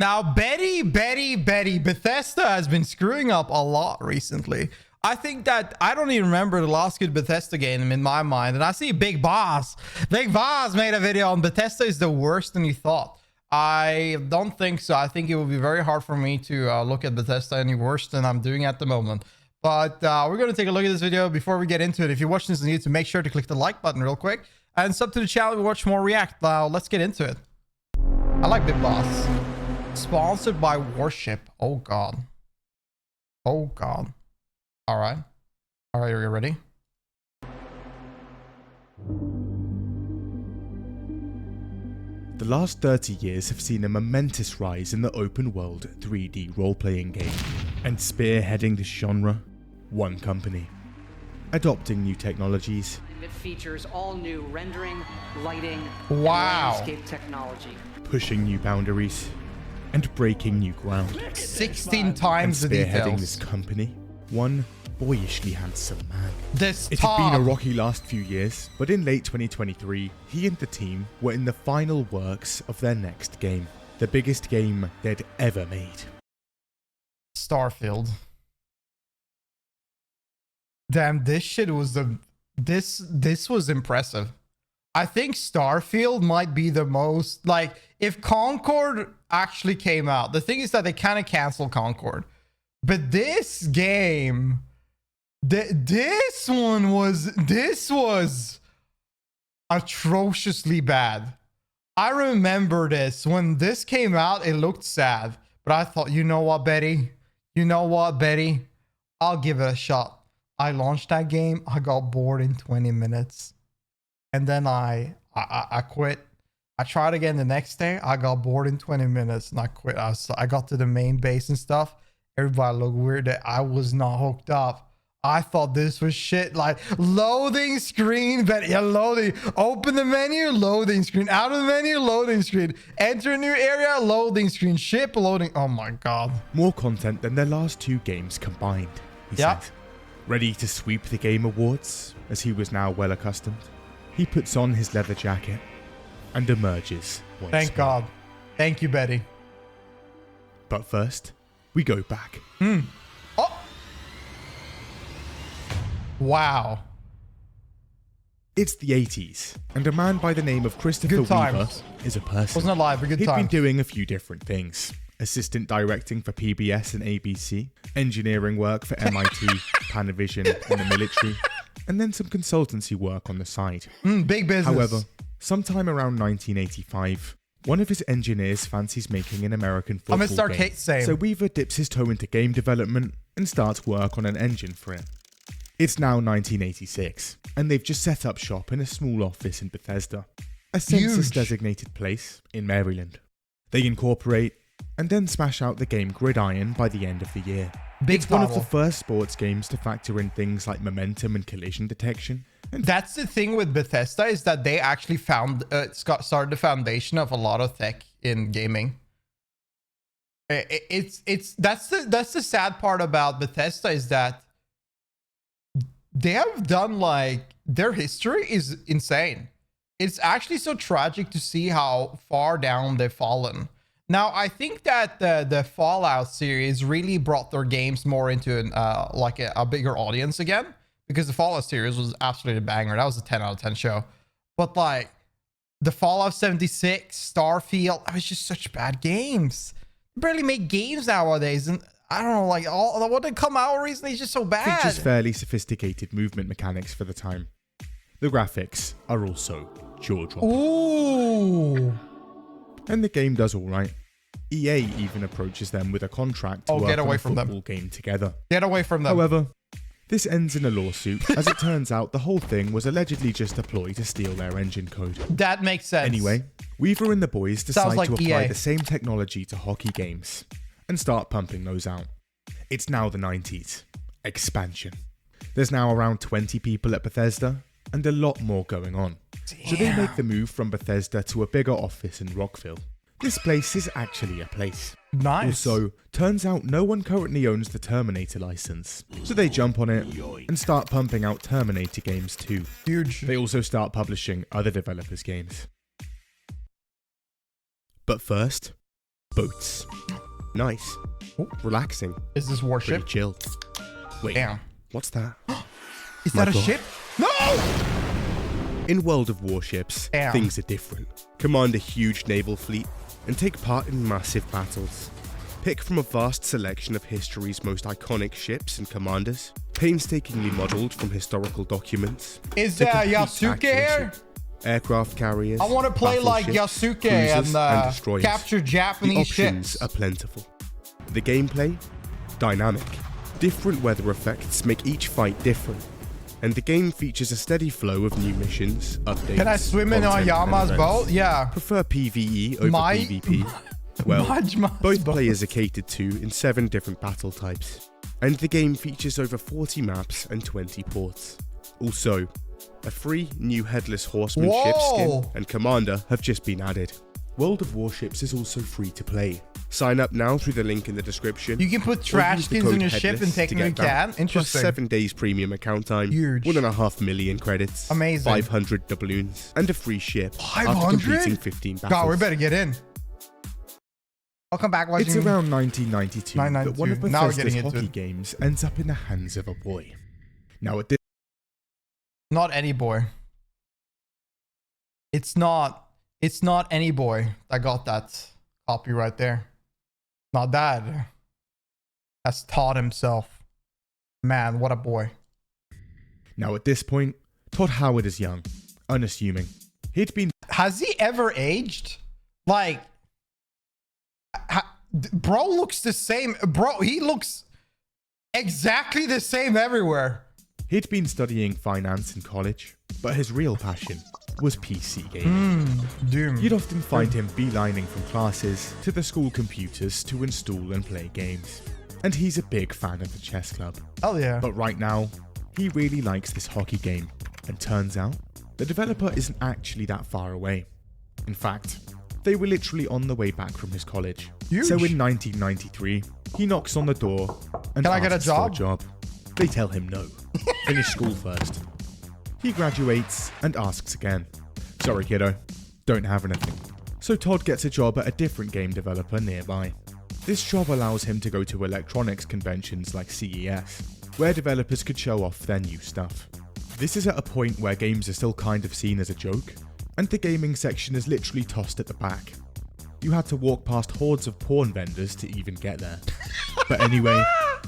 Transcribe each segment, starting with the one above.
Now, Betty, Bethesda has been screwing up a lot recently. I think that I don't even remember the last good Bethesda game in my mind. And I see Big Boss. Big Boss made a video on Bethesda is the worst than you thought. I don't think so. I think it will be very hard for me to look at Bethesda any worse than I'm doing at the moment. But we're going to take a look at this video. Before we get into it, if you're watching this on YouTube, make sure to click the like button real quick. And sub to the channel to watch more React. Now, let's get into it. I like Big Boss. Sponsored by Warship. Oh, God. Oh, God. All right. All right, are you ready? The last 30 years have seen a momentous rise in the open world 3D role-playing game, and spearheading this genre, one company. Adopting new technologies. It features all new rendering, lighting, wow, and landscape technology. Pushing new boundaries and breaking new ground. 16 times the spearheading details. this company, one boyishly handsome man. This It Todd. had been a rocky last few years, but in late 2023, he and the team were in the final works of their next game. The biggest game they'd ever made. Starfield. Damn, this shit was this was impressive. I think Starfield might be the most, like, if Concord actually came out, the thing is that they kind of canceled Concord. But this game, this was atrociously bad. I remember this. When this came out, it looked sad. But I thought, you know what, Betty? You know what, Betty? I'll give it a shot. I launched that game. I got bored in 20 minutes. And then I quit. I tried again the next day. I got bored in 20 minutes and I quit. I got to the main base and stuff. Everybody looked weird that I was not hooked up. I thought this was shit. Like, loading screen, but yeah, loading. Open the menu, loading screen. Out of the menu, loading screen. Enter a new area, loading screen. Ship, loading. Oh my God. More content than their last two games combined, he said. Ready to sweep the Game Awards, as he was now well accustomed, he puts on his leather jacket and emerges once Thank more. God. Thank you, Betty. But first, we go back. Oh. Wow. It's the 80s, and a man by the name of Christopher Good Weaver times. is a person. Wasn't alive, but good He'd times. been doing a few different things. Assistant directing for PBS and ABC, engineering work for MIT, Panavision, and the military, and then some consultancy work on the side. Big business. However, sometime around 1985, one of his engineers fancies making an American football I'm gonna start game. saying. So Weaver dips his toe into game development and starts work on an engine for it. It's now 1986, and they've just set up shop in a small office in Bethesda, a census-designated place in Maryland. They incorporate and then smash out the game Gridiron by the end of the year. Big It's one of the bottle. first sports games to factor in things like momentum and collision detection. And That's the thing with Bethesda, is that they actually started the foundation of a lot of tech in gaming. That's the sad part about Bethesda, is that they have done, like, their history is insane. It's actually so tragic to see how far down they've fallen. Now, I think that the Fallout series really brought their games more into like a bigger audience again, because the Fallout series was absolutely a banger. That was a 10 out of 10 show. But like the Fallout 76, Starfield, it was just such bad games. They barely make games nowadays, and I don't know, like all what did come out recently is just so bad. features fairly sophisticated movement mechanics for the time. The graphics are also jaw-dropping. Ooh. And the game does alright. EA even approaches them with a contract to work get away on a from them. football game together. Get away from them. However, this ends in a lawsuit, as it turns out the whole thing was allegedly just a ploy to steal their engine code. That makes sense. Anyway, Weaver and the boys decide like to apply EA. the same technology to hockey games and start pumping those out. It's now the 90s. Expansion. There's now around 20 people at Bethesda and a lot more going on. So they make the move from Bethesda to a bigger office in Rockville. This place is actually a place. Nice. Also, turns out no one currently owns the Terminator license, so they jump on it and start pumping out Terminator games too. Huge. They also start publishing other developers' games. But first, boats. Nice. Relaxing. Is this Pretty warship? chill. Wait, Damn. what's that? Is My that a God. ship? No! In World of Warships, Damn. things are different. Command a huge naval fleet and take part in massive battles. Pick from a vast selection of history's most iconic ships and commanders, painstakingly modelled from historical documents. Is to that complete Yasuke here? accuracy. Aircraft carriers, I want to play like battleships, Yasuke cruisers, and destroyers. capture The Japanese options ships. are plentiful. The gameplay? Dynamic. Different weather effects make each fight different. And the game features a steady flow of new missions, updates. Can I swim in content, and Oyama's events. boat? Yeah. Prefer PvE over My- PvP? Well, Majma's both boat. players are catered to in 7 different battle types. And the game features over 40 maps and 20 ports. Also, a free new Headless Horseman ship skin Whoa. and commander have just been added. World of Warships is also free to play. Sign up now through the link in the description. You can put or trash use the skins in code your ship and Headless to technically get that, can. Interesting. Plus 7 days premium account time. Huge. 1.5 million credits. Amazing. 500 doubloons. And a free ship. After 500? completing 15 battles. God, we better get in. I'll come back watching. It's around 1992 that one of 1992. Now we're Bethesda's getting into hockey it. games ends up in the hands of a boy. Now at this Not any boy. It's not any boy that got that copy right there. Not that. That's Todd himself. Man, what a boy. point, Todd Howard is young, unassuming. He'd been Has he ever aged? Like, bro looks the same. Bro, he looks exactly the same everywhere. studying finance in college, but his real passion was PC gaming. Doom. You'd often find him beelining from classes to the school computers to install and play games. And he's a big fan of the chess club. Hell yeah. But right now, he really likes this hockey game. And turns out, the developer isn't actually that far away. In fact, they were literally on the way back from his college. Huge. So in 1993, he knocks on the door and Can I get a asks for job? They tell him no. Finish school first. He graduates and asks again. Sorry, kiddo. Don't have anything. So Todd gets a job at a different game developer nearby. This job allows him to go to electronics conventions like CES, where developers could show off their new stuff. This is at a point where games are still kind of seen as a joke, and the gaming section is literally tossed at the back. You had to walk past hordes of porn vendors to even get there. But anyway,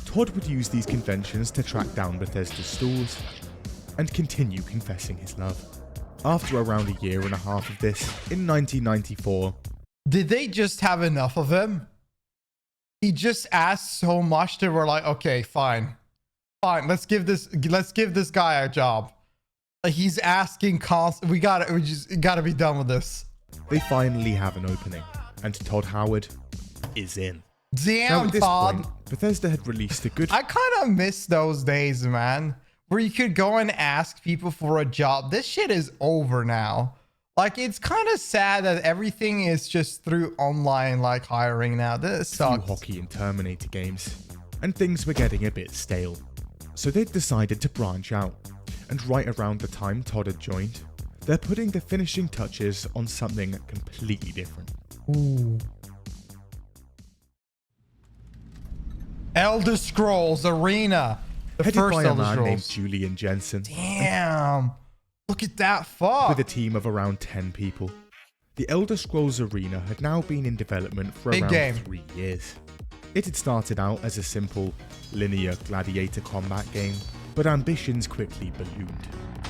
Todd would use these conventions to track down Bethesda's stores and continue confessing his love. After around a year and a half of this, in 1994, Did they just have enough of him? He just asked so much they were like, okay, fine. Fine, let's give this guy a job. Like, he's asking we just gotta be done with this. they finally have an opening, and Todd Howard is in. Now Damn, at this Todd. point, Bethesda had released a good I kind of miss those days, man, where you could go and ask people for a job. This shit is over now. Like, it's kind of sad that everything is just through online, like, hiring now. This few sucks. hockey and Terminator games, and things were getting a bit stale. So they decided to branch out, and right around the time Todd had joined, they're putting the finishing touches on something completely different. Ooh. Elder Scrolls Arena. The Headed first by a Elder man named Scrolls. Julian Jensen, Damn. Look at that. Fuck. with a team of around 10 people. The Elder Scrolls Arena had now been in development for Big around game. 3 years. It had started out as a simple, linear gladiator combat game, but ambitions quickly ballooned.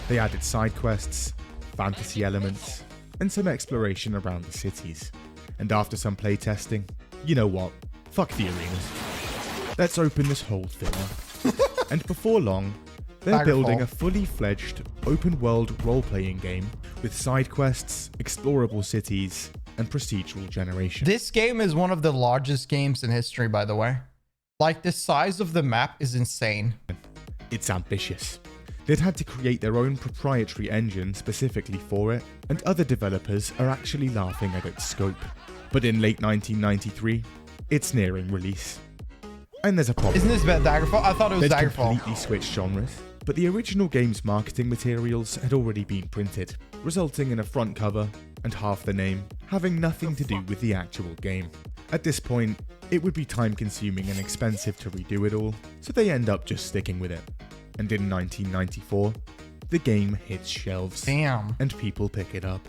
They added side quests, fantasy elements, and some exploration around the cities. And after some playtesting, you know what? Fuck the arenas. Let's open this whole thing up. And before long, they're Daggerfall. building a fully fledged open-world role-playing game with side quests, explorable cities, and procedural generation. This game is one of the largest games in history, by the way. Like, the size of the map is insane. It's ambitious. They'd had to create their own proprietary engine specifically for it, and other developers are actually laughing at its scope. But in late 1993, it's nearing release. And there's a problem. Isn't this Daggerfall? I thought it was They'd Daggerfall. completely switched genres, but the original game's marketing materials had already been printed, resulting in a front cover, and half the name having nothing to do with the actual game. At this point, it would be time consuming and expensive to redo it all, so they end up just sticking with it. And in 1994, the game hits shelves. Damn. And people pick it up.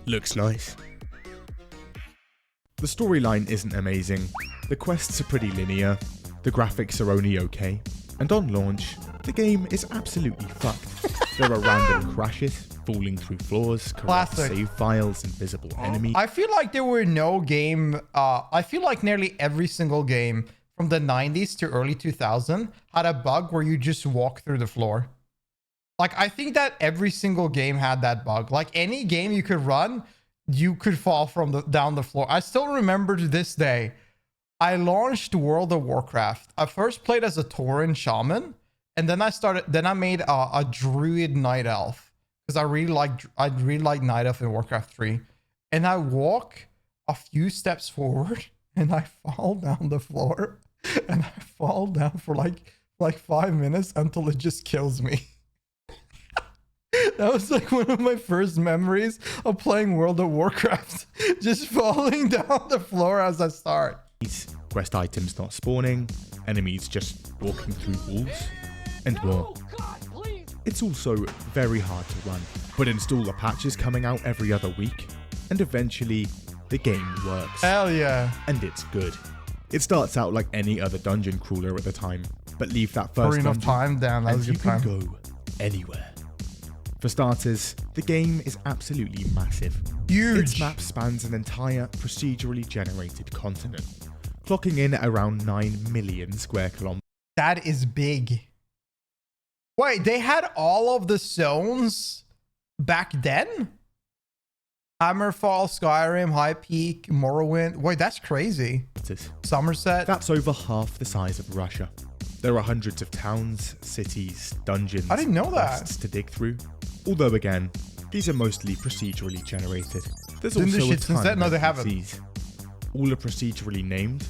Looks nice. The storyline isn't amazing, the quests are pretty linear, the graphics are only okay, and on launch, the game is absolutely fucked. There are random crashes, falling through floors, corrupt Classic. save files, invisible enemies. I feel like there were no game, I feel like nearly every single game from the 90s to early 2000 had a bug where you just walk through the floor. Like, I think that every single game had that bug. Like, any game you could run, you could fall from down the floor. I still remember to this day, I launched World of Warcraft. I first played as a Tauren shaman, and then I made a druid night elf because I really like night elf in Warcraft 3. And I walk a few steps forward and I fall down the floor, and I fall down for like 5 minutes until it just kills me. That was like one of my first memories of playing World of Warcraft. Just falling down the floor as I start. Quest items not spawning, enemies just walking through walls, and more. It's also very hard to run, but installer patches coming out every other week, and eventually the game works. Hell yeah. And it's good. It starts out like any other dungeon crawler at the time, but leave that first Arena of dungeon Time, damn, that and was a you good can time. go anywhere. For starters, the game is absolutely massive. Huge. Its map spans an entire procedurally generated continent, clocking in at around 9 million square kilometers. That is big. Wait, they had all of the zones back then? Hammerfall, Skyrim, High Peak, Morrowind. Wait, that's crazy. Somerset. That's over half the size of Russia. There are hundreds of towns, cities, dungeons, I didn't know that. quests to dig through. Although again, these are mostly procedurally generated. There's Didn't also the a shit since ton that? No, of they haven't. NPCs. All are procedurally named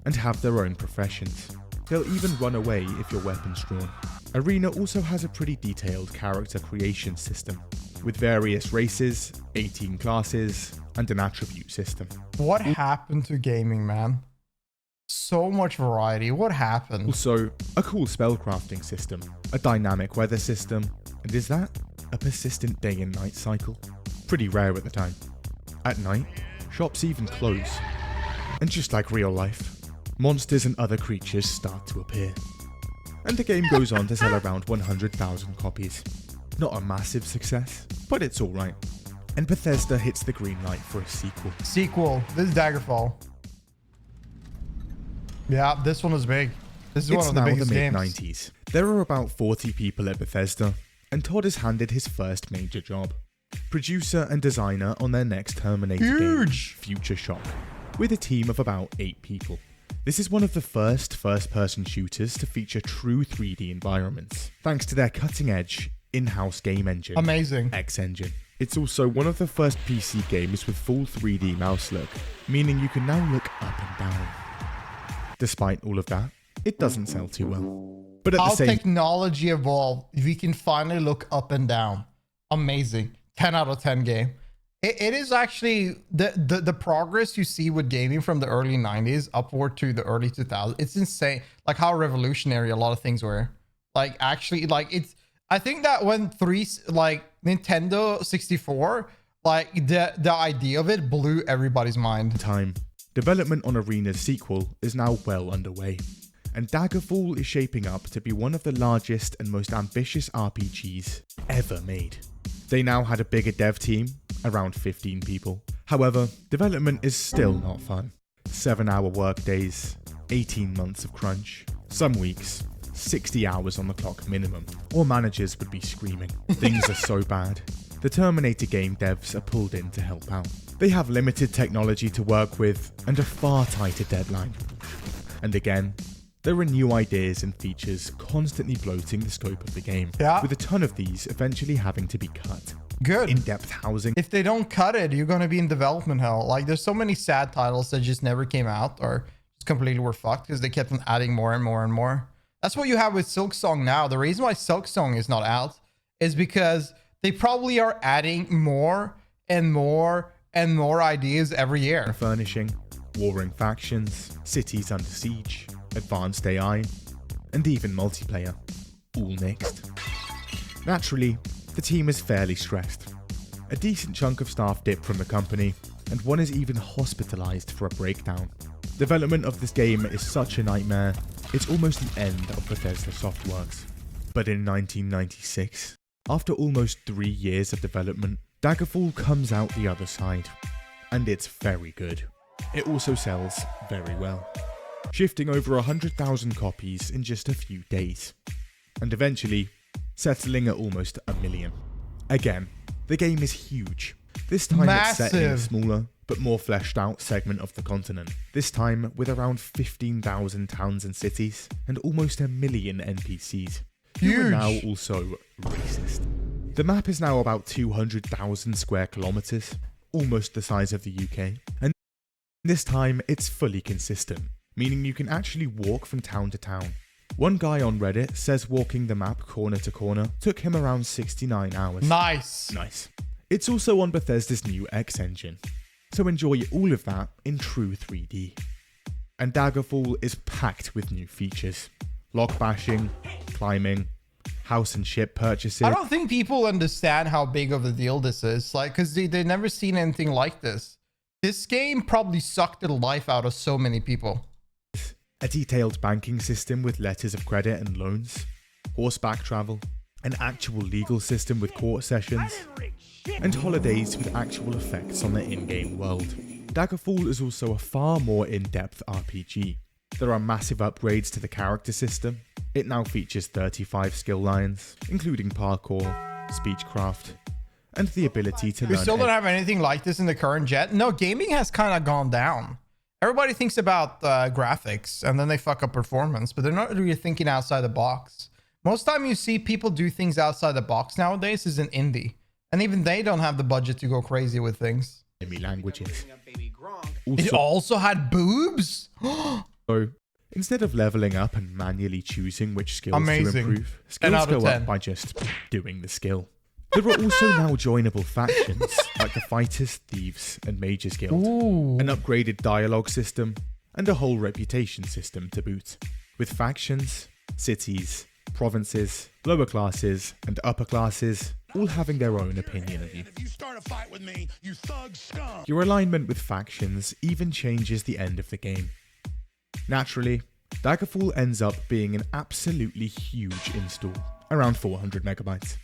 and have their own professions. They'll even run away if your weapon's drawn. Arena also has a pretty detailed character creation system, with various races, 18 classes, and an attribute system. What happened to gaming, man? So much variety. What happened? Also, a cool spellcrafting system, a dynamic weather system, and is that a persistent day and night cycle? Pretty rare at the time. At night, shops even close. And just like real life, monsters and other creatures start to appear. And the game goes on to sell around 100,000 copies. Not a massive success, but it's alright. And Bethesda hits the green light for a sequel. Sequel. This is Daggerfall. Yeah, this one is big. This is one It's of the now the biggest games. mid-90s. There are about 40 people at Bethesda, and Todd is handed his first major job. Producer and designer on their next Terminator Huge. game, Future Shock, with a team of about 8 people. This is one of the first-person shooters to feature true 3D environments, thanks to their cutting-edge in-house game engine, Amazing. X-Engine. It's also one of the first PC games with full 3D mouse look, meaning you can now look up and down. Despite all of that, it doesn't sell too well. But at How the same technology evolved, we can finally look up and down. Amazing. 10 out of 10 game. It is actually the progress you see with gaming from the early 90s upward to the early 2000s. It's insane. Like how revolutionary a lot of things were. Like actually, like it's, I think that when Nintendo 64, like the idea of it blew everybody's mind. time, development on Arena's sequel is now well underway, and Daggerfall is shaping up to be one of the largest and most ambitious RPGs ever made. They now had a bigger dev team, around 15 people. However, development is still not fun. 7-hour workdays, 18 months of crunch, some weeks 60 hours on the clock minimum, or managers would be screaming. Things are so bad. The Terminator game devs are pulled in to help out. They have limited technology to work with and a far tighter deadline. And again, there are new ideas and features constantly bloating the scope of the game, with a ton of these eventually having to be cut. Good. In-depth housing. If they don't cut it, you're going to be in development hell. Like there's so many sad titles that just never came out or just completely were fucked because they kept on adding more and more and more. That's what you have with Silksong now. The reason why Silksong is not out is because they probably are adding more and more ideas every year. Furnishing, warring factions, cities under siege, advanced AI, and even multiplayer, all mixed. Naturally, the team is fairly stressed. A decent chunk of staff dip from the company, and one is even hospitalized for a breakdown. Development of this game is such a nightmare, it's almost the end of Bethesda Softworks. But in 1996, after almost 3 years of development, Daggerfall comes out the other side, and it's very good. It also sells very well, shifting over 100,000 copies in just a few days, and eventually settling at almost 1 million. Again, the game is huge. This time it's set in a smaller, but more fleshed out segment of the continent. This time with around 15,000 towns and cities, and almost 1 million NPCs. You are now also racist. The map is now about 200,000 square kilometers, almost the size of the UK, and this time it's fully consistent, meaning you can actually walk from town to town. One guy on Reddit says walking the map corner to corner took him around 69 hours. Nice. It's also on Bethesda's new X engine, so enjoy all of that in true 3D. And Daggerfall is packed with new features. Lock bashing, climbing, house and ship purchases. I don't think people understand how big of a deal this is, like, because they've never seen anything like this. This game probably sucked the life out of so many people. A detailed banking system with letters of credit and loans, horseback travel, an actual legal system with court sessions, and holidays with actual effects on the in-game world. Daggerfall is also a far more in-depth RPG. There are massive upgrades to the character system. It now features 35 skill lines, including parkour, speechcraft, and the ability to learn. We still don't have anything like this in the current gen. No, gaming has kind of gone down. Everybody thinks about graphics and then they fuck up performance, but they're not really thinking outside the box. Most time you see people do things outside the box nowadays is in indie. And even they don't have the budget to go crazy with things. Languages. It also had boobs? So, instead of leveling up and manually choosing which skills to improve, 10 skills out of go 10. up by just doing the skill. There are also now joinable factions, like the Fighters, Thieves, and Mages Guild, an upgraded dialogue system, and a whole reputation system to boot. With factions, cities, provinces, lower classes, and upper classes, all having their own opinion of you. If you start a fight with me, you thug scum. Your alignment with factions even changes the end of the game. Naturally, Daggerfall ends up being an absolutely huge install, around 400 megabytes.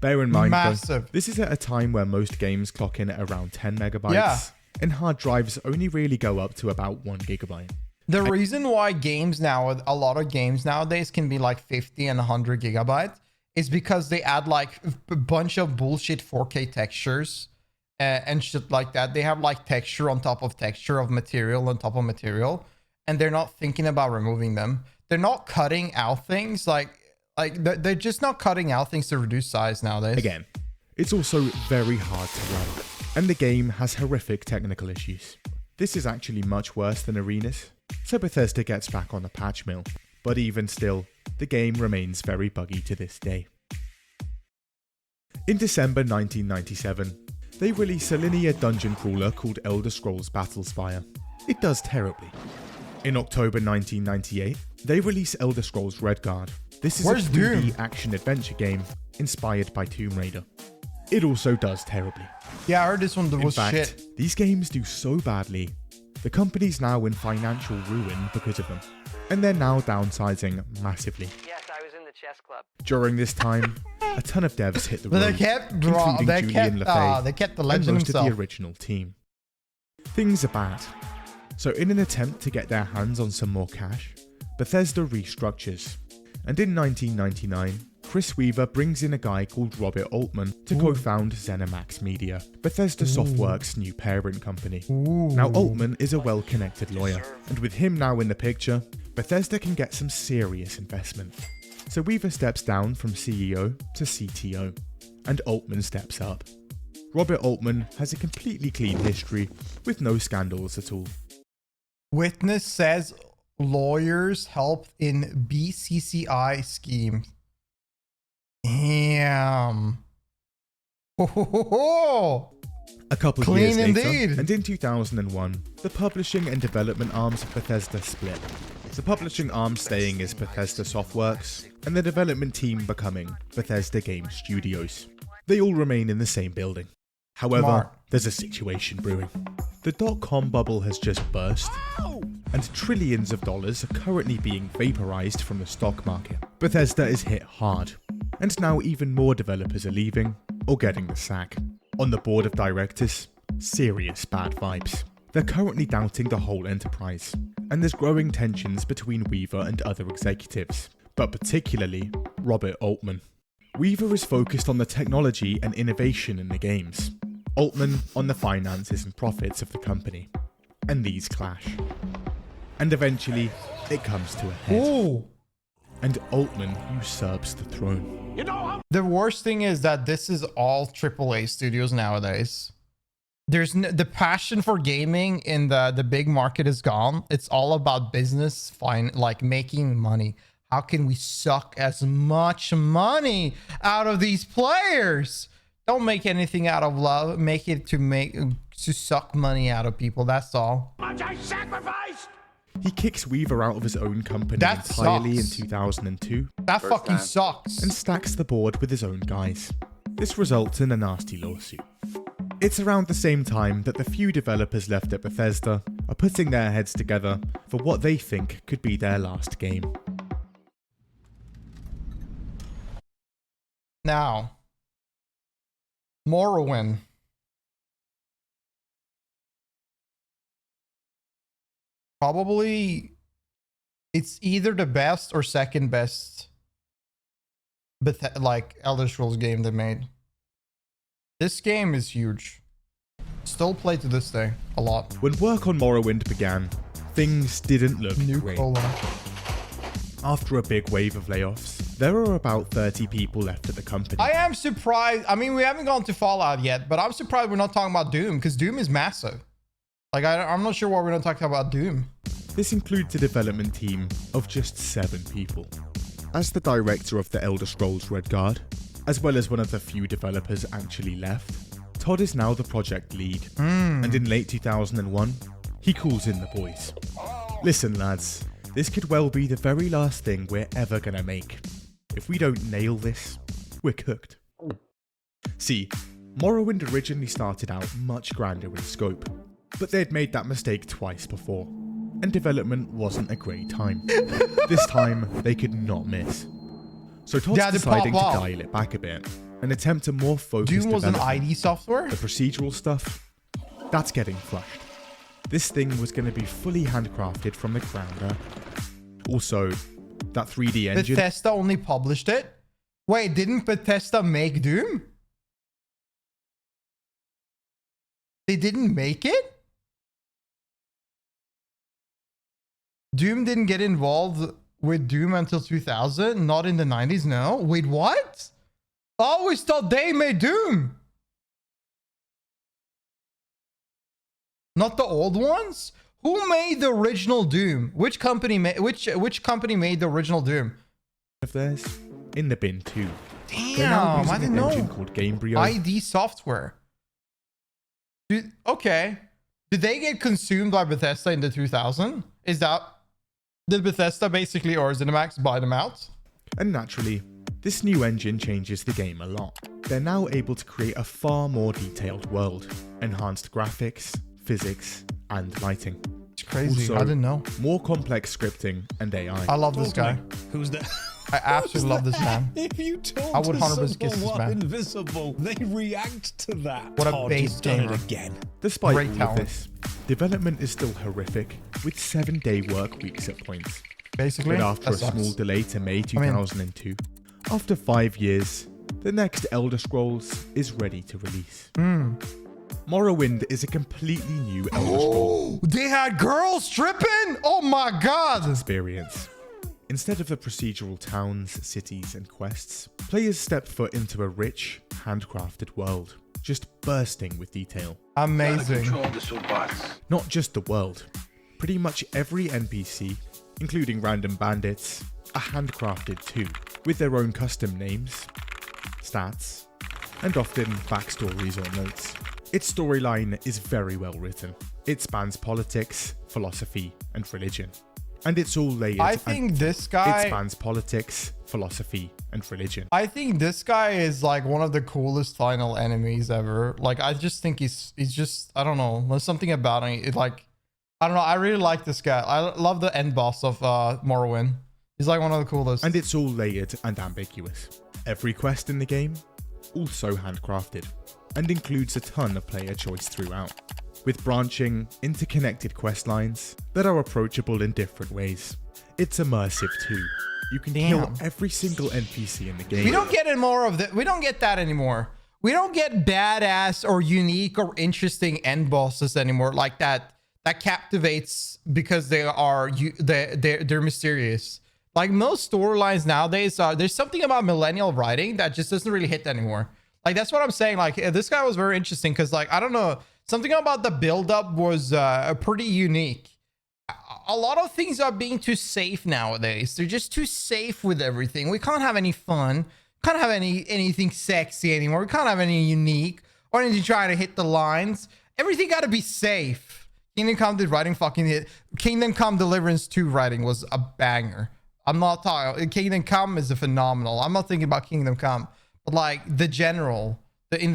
Bear in mind, though, this is at a time where most games clock in at around 10 megabytes, and hard drives only really go up to about 1 gigabyte. The reason why games now, a lot of games nowadays can be like 50 and 100 gigabytes is because they add like a bunch of bullshit 4K textures and shit like that. They have like texture on top of texture of material on top of material, and they're not thinking about removing them. They're not cutting out things like they're just not cutting out things to reduce size nowadays. Again, it's also very hard to run, and the game has horrific technical issues. This is actually much worse than Arenas, so Bethesda gets back on the patch mill, but even still, the game remains very buggy to this day. In December 1997, they release a linear dungeon crawler called Elder Scrolls Battlespire. It does terribly. In October 1998, they release Elder Scrolls Redguard. This is a 3D action-adventure game inspired by Tomb Raider. It also does terribly. Yeah, I heard this one was shit. These games do so badly, the company's now in financial ruin because of them, and they're now downsizing massively. Yes, I was in the chess club. During this time, a ton of devs hit the road, But they kept including Julian Lafay they kept the and legend most himself. of the original team. Things are bad, so in an attempt to get their hands on some more cash, Bethesda restructures, and in 1999, Chris Weaver brings in a guy called Robert Altman to co-found ZeniMax Media, Bethesda Softworks' new parent company. Now Altman is a well-connected lawyer, and with him now in the picture, Bethesda can get some serious investment. So Weaver steps down from CEO to CTO, and Altman steps up. Robert Altman has a completely clean history with no scandals at all. Witness says lawyers helped in BCCI schemes. Damn. A couple of Clean years later, indeed. and in 2001, the publishing and development arms of Bethesda split. The publishing arm staying as Bethesda Softworks, and the development team becoming Bethesda Game Studios. They all remain in the same building. However, Smart. there's a situation brewing. The dot-com bubble has just burst, and trillions of dollars are currently being vaporized from the stock market. Bethesda is hit hard, and now even more developers are leaving or getting the sack. On the board of directors, serious bad vibes. They're currently doubting the whole enterprise, and there's growing tensions between Weaver and other executives, but particularly Robert Altman. Weaver is focused on the technology and innovation in the games, Altman on the finances and profits of the company, and these clash. And eventually, it comes to a head, Ooh. and Altman usurps the throne. The worst thing is that this is all AAA studios nowadays. There's the passion for gaming in the big market is gone. It's all about business, like making money. How can we suck as much money out of these players? Don't make anything out of love. Make it to suck money out of people. That's all. He kicks Weaver out of his own company That entirely sucks. in 2002 That fucking sucks. and stacks the board with his own guys. This results in a nasty lawsuit. It's around the same time that the few developers left at Bethesda are putting their heads together for what they think could be their last game. Now, Morrowind. Probably, it's either the best or second best, like Elder Scrolls game they made. This game is huge. Still play to this day a lot. When work on Morrowind began, things didn't look great. After a big wave of layoffs, there are about 30 people left at the company. I am surprised. I mean, we haven't gone to Fallout yet, but I'm surprised we're not talking about Doom, because Doom is massive. Like, I'm not sure why we're not talking about Doom. This includes a development team of just 7 people. As the director of the Elder Scrolls Redguard, as well as one of the few developers actually left, Todd is now the project lead. And in late 2001, he calls in the boys. Listen lads, this could well be the very last thing we're ever gonna make. If we don't nail this, we're cooked. See, Morrowind originally started out much grander in scope, but they'd made that mistake twice before, and development wasn't a great time. This time, they could not miss. So Todd's deciding to dial it back a bit, and attempt a more focused Doom was an development. ID software? The procedural stuff, that's getting flushed. This thing was going to be fully handcrafted from the ground up. Also, that 3D engine... Bethesda only published it? Wait, didn't Bethesda make Doom? They didn't make it? Doom didn't get involved with Doom until 2000? Not in the 90s, no? Wait, what? I always thought they made Doom. Not the old ones? Who made the original Doom? Which company made which company made the original Doom? of theirs in the bin too. They're now Damn, using I didn't an engine know. called Gamebryo. ID software. Dude, okay. Did they get consumed by Bethesda in the 2000? Is that... Did Bethesda basically, or ZeniMax, buy them out? And naturally, this new engine changes the game a lot. They're now able to create a far more detailed world, enhanced graphics, physics, and lighting. It's crazy. Also, I didn't know. More complex scripting and AI. I love this guy. Who's that? I absolutely love this man. If you talk I would to 100% kiss this someone man. invisible, they react to that. What a Todd, base you've done gamer. it again. Despite Great all of talent. this, development is still horrific, with 7-day work weeks at points. Basically, But after that a sucks. small delay to May 2002, after 5 years, the next Elder Scrolls is ready to release. Morrowind is a completely new Elder Scrolls They had girls stripping? Oh my god! experience. Instead of the procedural towns, cities, and quests, players step foot into a rich, handcrafted world, just bursting with detail. Amazing. Not just the world. Pretty much every NPC, including random bandits, are handcrafted too, with their own custom names, stats, and often backstories or notes. Its storyline is very well written. It spans politics, philosophy, and religion. And it's all layered. I think this guy... It spans politics, philosophy, and religion. I think this guy is like one of the coolest final enemies ever. Like, I just think he's just, I don't know. There's something about him. It like, I don't know. I really like this guy. I love the end boss of Morrowind. He's like one of the coolest. And it's all layered and ambiguous. Every quest in the game, also handcrafted, and includes a ton of player choice throughout, with branching, interconnected quest lines that are approachable in different ways. It's immersive too. You can kill every single NPC in the game. We don't get it more of that. We don't get that anymore. We don't get badass or unique or interesting end bosses anymore like that captivates because they're mysterious. Like most storylines nowadays, there's something about millennial writing that just doesn't really hit anymore. Like that's what I'm saying. Like this guy was very interesting because like I don't know, something about the build-up was pretty unique. A lot of things are being too safe nowadays. They're just too safe with everything. We can't have any fun. Can't have anything sexy anymore. We can't have any unique or anything trying to hit the lines. Everything got to be safe. Kingdom Come did writing fucking hit. Kingdom Come Deliverance 2 writing was a banger. I'm not talking. Kingdom Come is a phenomenal. I'm not thinking about Kingdom Come, but like in the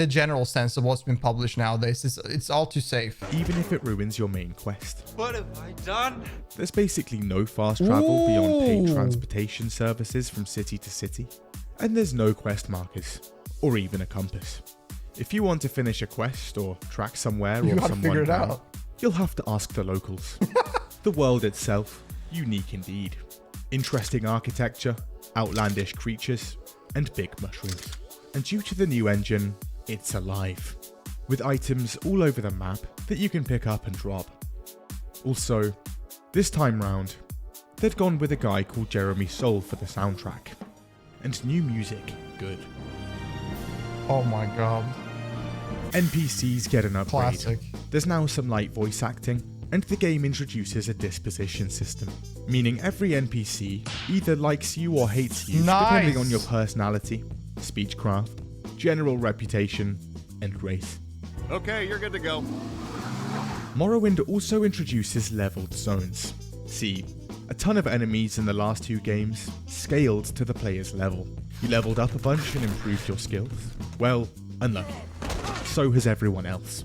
general sense of what's been published nowadays, it's all too safe. Even if it ruins your main quest. What have I done? There's basically no fast travel beyond paid transportation services from city to city. And there's no quest markers, or even a compass. If you want to finish a quest or track somewhere or someone down, you'll have to ask the locals. The world itself, unique indeed. Interesting architecture, outlandish creatures, and big mushrooms. And due to the new engine, it's alive, with items all over the map that you can pick up and drop. Also, this time round, they've gone with a guy called Jeremy Soule for the soundtrack. And new music, good. Oh my god. NPCs get an upgrade. Classic. There's now some light voice acting, and the game introduces a disposition system, meaning every NPC either likes you or hates you, depending on your personality, speechcraft, general reputation, and race. Okay, you're good to go. Morrowind also introduces leveled zones. See, a ton of enemies in the last two games scaled to the player's level. You leveled up a bunch and improved your skills. Well, unlucky. So has everyone else.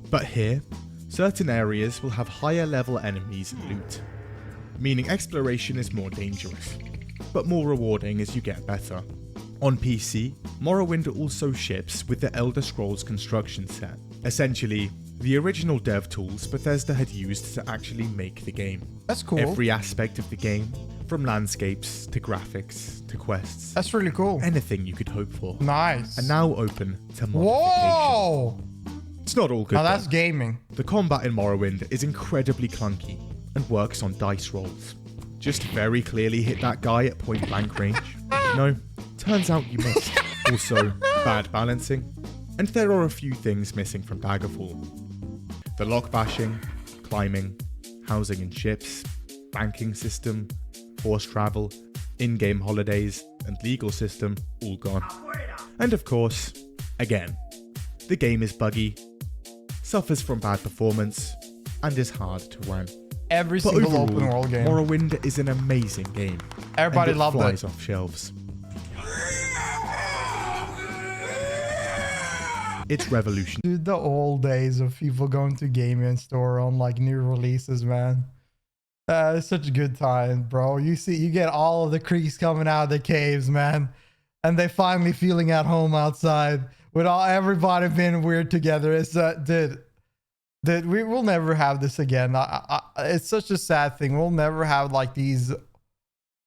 But here, certain areas will have higher level enemies and loot, meaning exploration is more dangerous, but more rewarding as you get better. On PC, Morrowind also ships with the Elder Scrolls construction set, essentially the original dev tools Bethesda had used to actually make the game. That's cool. Every aspect of the game, from landscapes to graphics to quests. That's really cool. Anything you could hope for. Nice. And now open to modification. Whoa! It's not all good. Now that's though. gaming. The combat in Morrowind is incredibly clunky and works on dice rolls. Just very clearly hit that guy at point blank range. No, turns out you missed. Also, bad balancing. And there are a few things missing from Daggerfall. The lock bashing, climbing, housing in ships, banking system, horse travel, in-game holidays, and legal system all gone. And of course, again, the game is buggy, suffers from bad performance, and is hard to run. Every But single overall, open world game. Morrowind is an amazing game. Everybody and it loved flies it. off shelves. It's revolutionary. Dude, the old days of people going to gaming store on like new releases, man. It's such a good time, bro. You get all of the creeks coming out of the caves, man. And they finally feeling at home outside with everybody being weird together. It's dude, we will never have this again. It's such a sad thing. We'll never have like these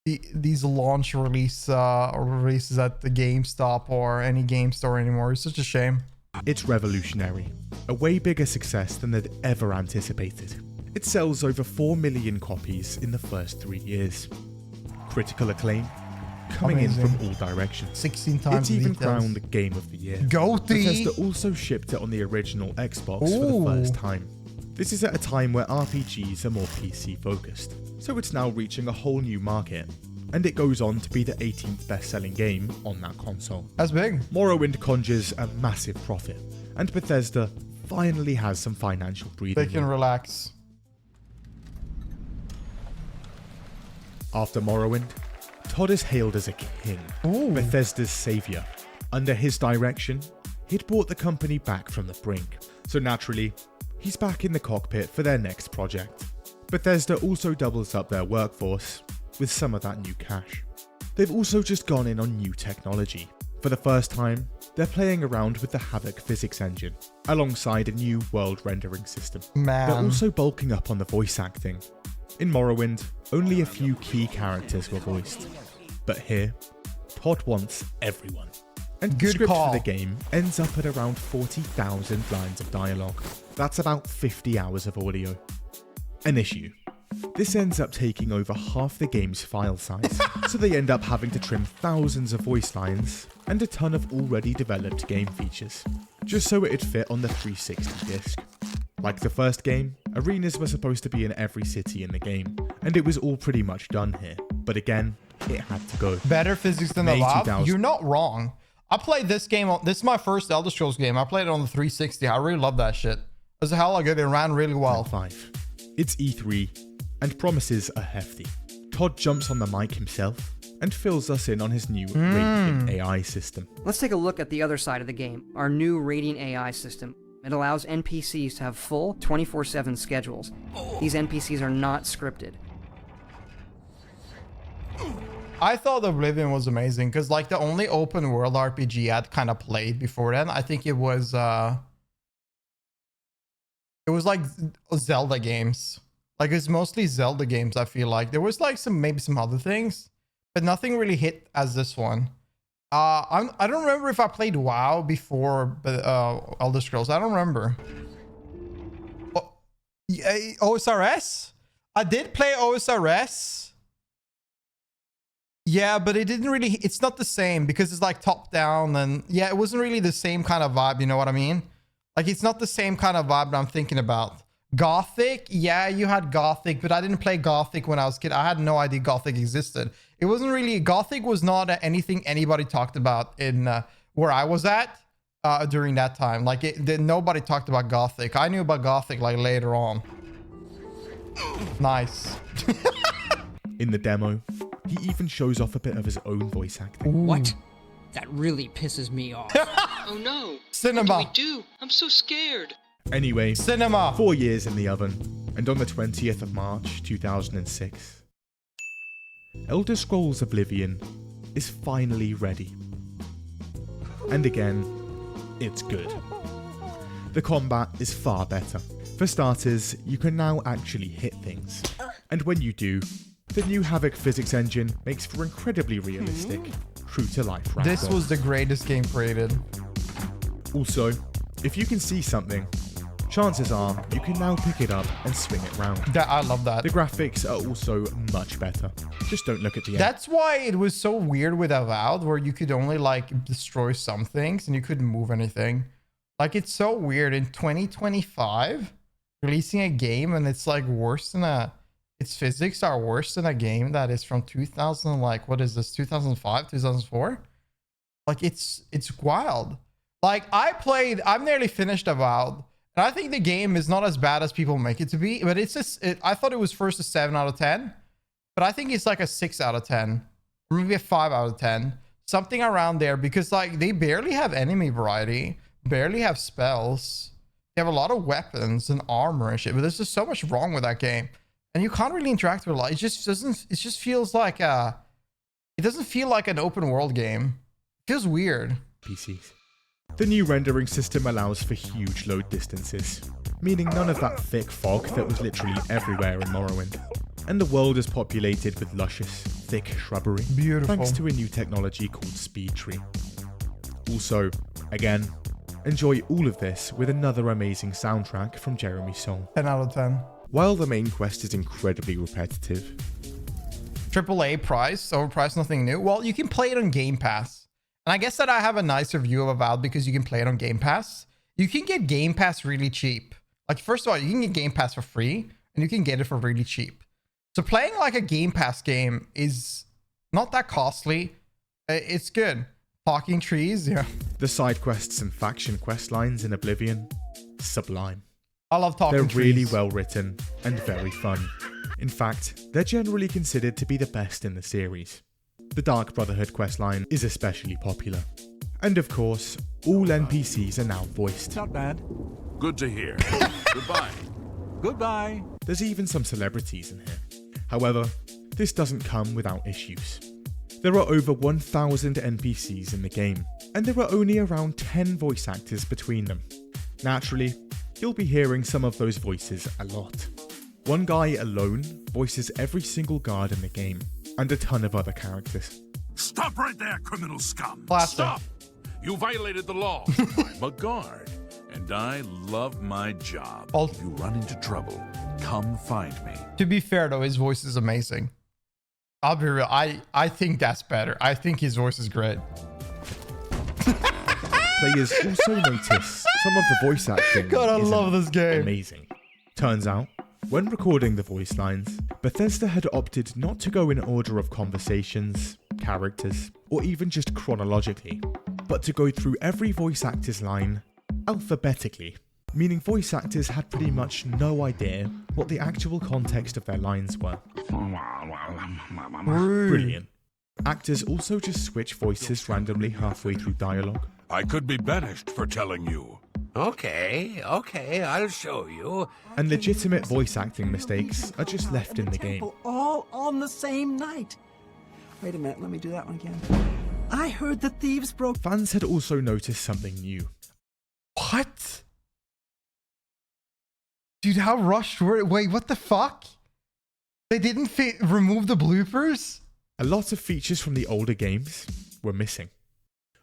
launch releases at the GameStop or any game store anymore. It's such a shame. It's revolutionary. A way bigger success than they'd ever anticipated. It sells over 4 million copies in the first 3 years. Critical acclaim coming Amazing. in from all directions. 16 times It's even details. crowned Game of the Year. Goatee. Bethesda also shipped it on the original Xbox for the first time. This is at a time where RPGs are more PC focused, so it's now reaching a whole new market, and it goes on to be the 18th best-selling game on that console. That's big. Morrowind conjures a massive profit, and Bethesda finally has some financial breathing They can room. relax. After Morrowind, Todd is hailed as a king, Ooh. Bethesda's savior. Under his direction, he'd brought the company back from the brink, so naturally, he's back in the cockpit for their next project. Bethesda also doubles up their workforce with some of that new cash. They've also just gone in on new technology. For the first time, they're playing around with the Havoc physics engine, alongside a new world rendering system. Man. They're also bulking up on the voice acting. In Morrowind, only a few key characters were voiced, but here, Todd wants everyone. And the Good script call. for the game ends up at around 40,000 lines of dialogue. That's about 50 hours of audio. An issue. This ends up taking over half the game's file size, so they end up having to trim thousands of voice lines and a ton of already developed game features, just so it'd fit on the 360 disc. Like the first game, arenas were supposed to be in every city in the game, and it was all pretty much done here, but again, it had to go. Better physics than the May lab? 2000. You're not wrong. I played this game. This is my first Elder Scrolls game. I played it on the 360. I really love that shit. It was hella good. It ran really well. 5. It's E3, and promises are hefty. Todd jumps on the mic himself and fills us in on his new rating AI system. Let's take a look at the other side of the game, our new rating AI system. It allows NPCs to have full 24/7 schedules. These NPCs are not scripted. I thought Oblivion was amazing because like the only open world RPG I'd kind of played before then, I think it was like Zelda games. Like it's mostly Zelda games. I feel like there was like maybe some other things, but nothing really hit as this one. I don't remember if I played WoW before Elder Scrolls. I don't remember. Oh, yeah, OSRS? I did play OSRS. Yeah, but it didn't really, it's not the same because it's like top down and yeah, it wasn't really the same kind of vibe. You know what I mean? Like it's not the same kind of vibe that I'm thinking about. Gothic, yeah, you had Gothic, but I didn't play Gothic when I was a kid. I had no idea Gothic existed. It wasn't really, Gothic was not anything anybody talked about in where I was at during that time. Like nobody talked about Gothic. I knew about Gothic like later on. Nice. In the demo, he even shows off a bit of his own voice acting. What? That really pisses me off. Oh no! Cinema. What do we do? I'm so scared. Anyway, Cinema. 4 years in the oven, and on the 20th of March 2006, Elder Scrolls Oblivion is finally ready. And again, it's good. The combat is far better. For starters, you can now actually hit things. And when you do, the new Havoc physics engine makes for incredibly realistic, true-to-life ragdoll. This was the greatest game created. Also, if you can see something, chances are you can now pick it up and swing it round. I love that. The graphics are also much better. Just don't look at the end. That's why it was so weird with Avowed, where you could only like destroy some things and you couldn't move anything. Like it's so weird in 2025 releasing a game and it's like worse than its physics are worse than a game that is from 2000, like what is this, 2005, 2004? Like it's wild. Like I've nearly finished Avowed. And I think the game is not as bad as people make it to be, but it's just, I thought it was first a 7 out of 10, but I think it's like a 6 out of 10, or maybe a 5 out of 10, something around there, because like they barely have enemy variety, barely have spells. They have a lot of weapons and armor and shit, but there's just so much wrong with that game. And you can't really interact with a lot. It just feels like it doesn't feel like an open world game. It feels weird. PCs. The new rendering system allows for huge load distances, meaning none of that thick fog that was literally everywhere in Morrowind. And the world is populated with luscious, thick shrubbery, Beautiful. thanks to a new technology called Speed Tree. Also, again, enjoy all of this with another amazing soundtrack from Jeremy Soule. 10 out of 10. While the main quest is incredibly repetitive, AAA price, overpriced, nothing new. Well, you can play it on Game Pass. And I guess that I have a nicer view of Avowed because you can play it on Game Pass. You can get Game Pass really cheap. Like, first of all, you can get Game Pass for free, and you can get it for really cheap. So playing like a Game Pass game is not that costly. It's good. Talking trees, yeah. the side quests and faction quest lines in Oblivion, sublime. I love talking They're really trees. well written and very fun. In fact, they're generally considered to be the best in the series. The Dark Brotherhood questline is especially popular. And of course, all NPCs are now voiced. Not bad. Good to hear. Goodbye. Goodbye. There's even some celebrities in here. However, this doesn't come without issues. There are over 1,000 NPCs in the game, and there are only around 10 voice actors between them. Naturally, you'll be hearing some of those voices a lot. One guy alone voices every single guard in the game, and a ton of other characters. Stop right there, criminal scum. Classic. Stop. You violated the law. I'm a guard, and I love my job. Oh. If you run into trouble, come find me. To be fair though, his voice is amazing. I'll be real. I think that's better. I think his voice is great. Players also notice some of the voice acting God, I isn't love this game. amazing. Turns out, when recording the voice lines, Bethesda had opted not to go in order of conversations, characters, or even just chronologically, but to go through every voice actor's line alphabetically, meaning voice actors had pretty much no idea what the actual context of their lines were. Brilliant. Actors also just switch voices randomly halfway through dialogue. I could be banished for telling you. Okay, I'll show you. And legitimate voice acting mistakes are just left in the game. All on the same night. Wait a minute, let me do that one again. I heard the thieves broke. Fans had also noticed something new. What? Dude, how rushed were it? Wait, what the fuck? They didn't remove the bloopers? A lot of features from the older games were missing.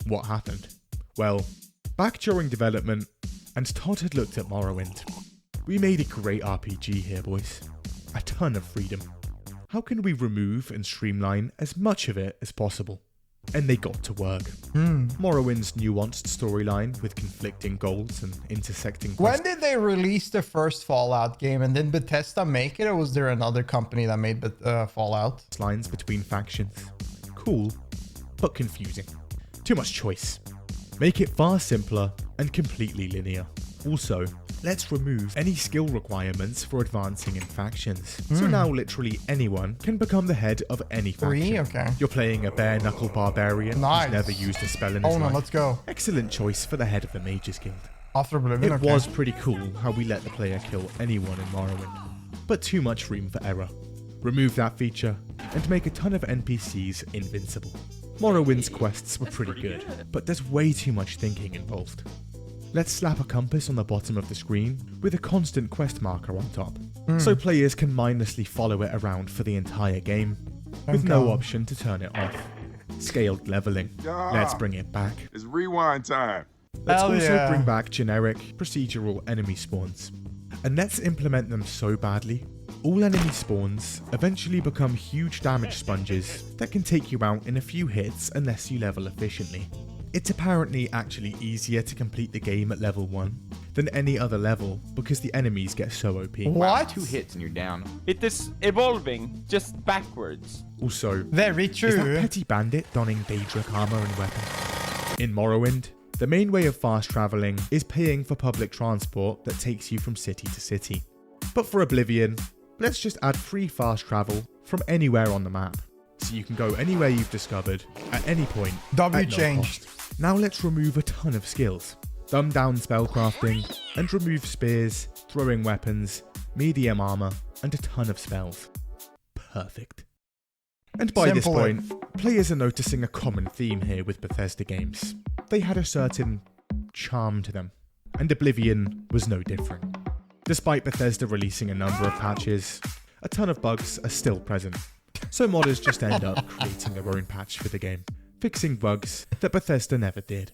What happened? Well, back during development, and Todd had looked at Morrowind. We made a great RPG here, boys. A ton of freedom. How can we remove and streamline as much of it as possible? And they got to work. Morrowind's nuanced storyline with conflicting goals and intersecting quests. When did they release the first Fallout game? And did Bethesda make it, or was there another company that made Fallout? Lines between factions. Cool, but confusing. Too much choice. Make it far simpler and completely linear. Also, let's remove any skill requirements for advancing in factions. So now literally anyone can become the head of any faction. Okay. You're playing a bare-knuckle barbarian Nice. who's never used a spell in his Oh no, life. let's go. Excellent choice for the head of the Mages Guild. After Oblivion, It okay. was pretty cool how we let the player kill anyone in Morrowind, but too much room for error. Remove that feature and make a ton of NPCs invincible. Morrowind's quests were pretty good, but there's way too much thinking involved. Let's slap a compass on the bottom of the screen with a constant quest marker on top, so players can mindlessly follow it around for the entire game, with no option to turn it off. Scaled leveling. Let's bring it back. It's rewind time. Let's Hell also yeah. bring back generic, procedural enemy spawns. And let's implement them so badly, all enemy spawns eventually become huge damage sponges that can take you out in a few hits unless you level efficiently. It's apparently actually easier to complete the game at level 1 than any other level because the enemies get so OP. What? 2 hits and you're down. It is evolving, just backwards. Also, Very true. is that Petty Bandit donning Daedric armor and weapons? In Morrowind, the main way of fast traveling is paying for public transport that takes you from city to city. But for Oblivion, let's just add free fast travel from anywhere on the map, so you can go anywhere you've discovered at any point. W at no changed. cost. Now let's remove a ton of skills. Dumb down spellcrafting and remove spears, throwing weapons, medium armor, and a ton of spells. Perfect. And by this Simple. point, players are noticing a common theme here with Bethesda games. They had a certain charm to them, and Oblivion was no different. Despite Bethesda releasing a number of patches, a ton of bugs are still present, so modders just end up creating their own patch for the game, fixing bugs that Bethesda never did.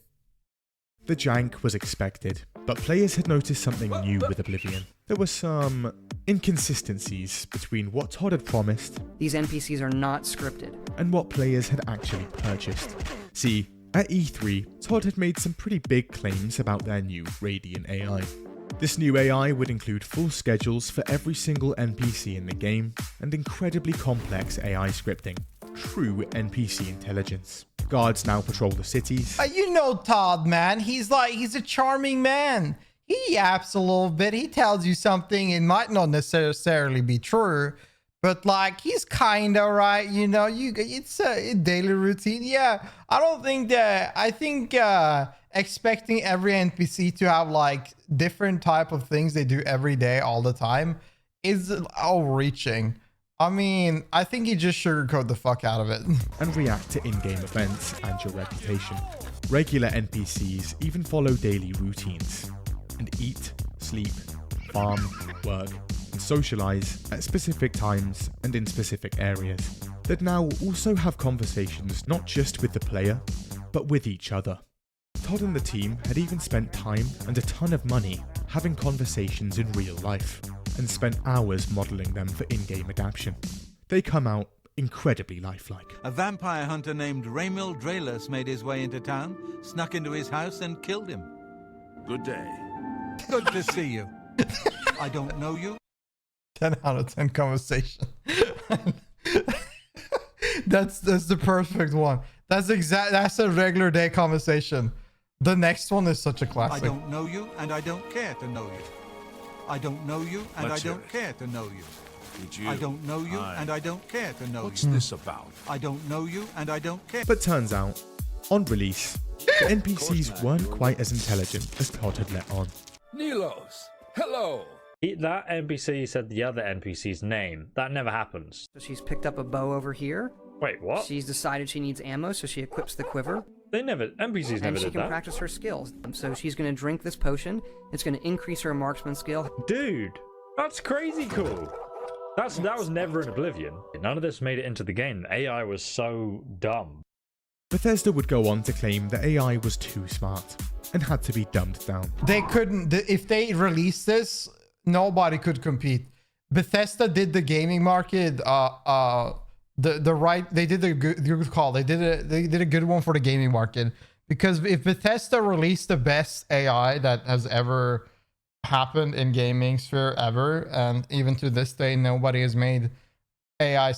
The jank was expected, but players had noticed something new with Oblivion. There were some inconsistencies between what Todd had promised These NPCs are not scripted. and what players had actually purchased. See, at E3, Todd had made some pretty big claims about their new Radiant AI. This new AI would include full schedules for every single NPC in the game and incredibly complex AI scripting. True NPC intelligence. Guards now patrol the cities. You know Todd, man. He's a charming man. he yaps a little bit. He tells you something. It might not necessarily be true, but like he's kind of right. You know, it's a daily routine. Yeah, I don't think that. I think expecting every NPC to have like different type of things they do every day all the time is overreaching. I mean, I think you just sugarcoat the fuck out of it. And react to in-game events and your reputation. Regular NPCs even follow daily routines and eat, sleep, farm, work, and socialize at specific times and in specific areas that now also have conversations not just with the player, but with each other. Todd and the team had even spent time and a ton of money having conversations in real life, and spent hours modelling them for in-game adaptation. They come out incredibly lifelike. A vampire hunter named Raymil Draelus made his way into town, snuck into his house and killed him. Good day. Good to see you. I don't know you. 10 out of 10 conversation. That's the perfect one. That's a regular day conversation. The next one is such a classic. I don't know you and I don't care to know you. I don't know you and Let's I don't hear it. care to know you. Did you? I don't know you and I don't care to know What's you. this about? I don't know you and I don't care. But turns out, on release, the NPCs weren't quite as intelligent as Todd had let on. Nilos, hello. That NPC said the other NPC's name. That never happens. So she's picked up a bow over here. Wait, what? She's decided she needs ammo, so she equips the quiver. NPCs never And she did can that. practice her skills. So she's going to drink this potion. It's going to increase her marksman skill. Dude, that's crazy cool. That was never in Oblivion. None of this made it into the game. The AI was so dumb. Bethesda would go on to claim that AI was too smart and had to be dumbed down. They couldn't. If they released this, nobody could compete. Bethesda did the gaming market. They did a good call. They did a good one for the gaming market, because if Bethesda released the best AI that has ever happened in gaming sphere ever, and even to this day nobody has made AI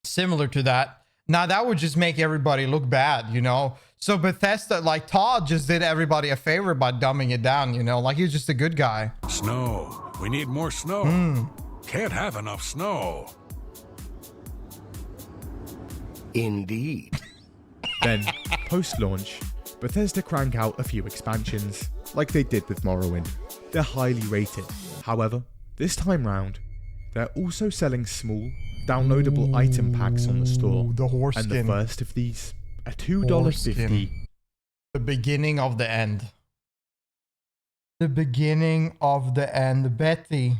similar to that. Now that would just make everybody look bad, you know. So Bethesda, like Todd, just did everybody a favor by dumbing it down, you know, like he was just a good guy. Snow. We need more snow. Can't have enough snow. Indeed. Then, post-launch, Bethesda crank out a few expansions, like they did with Morrowind. They're highly rated. However, this time round, they're also selling small, downloadable item packs on the store. The horse and skin. the first of these, a $2.50. The beginning of the end. The beginning of the end. Betty,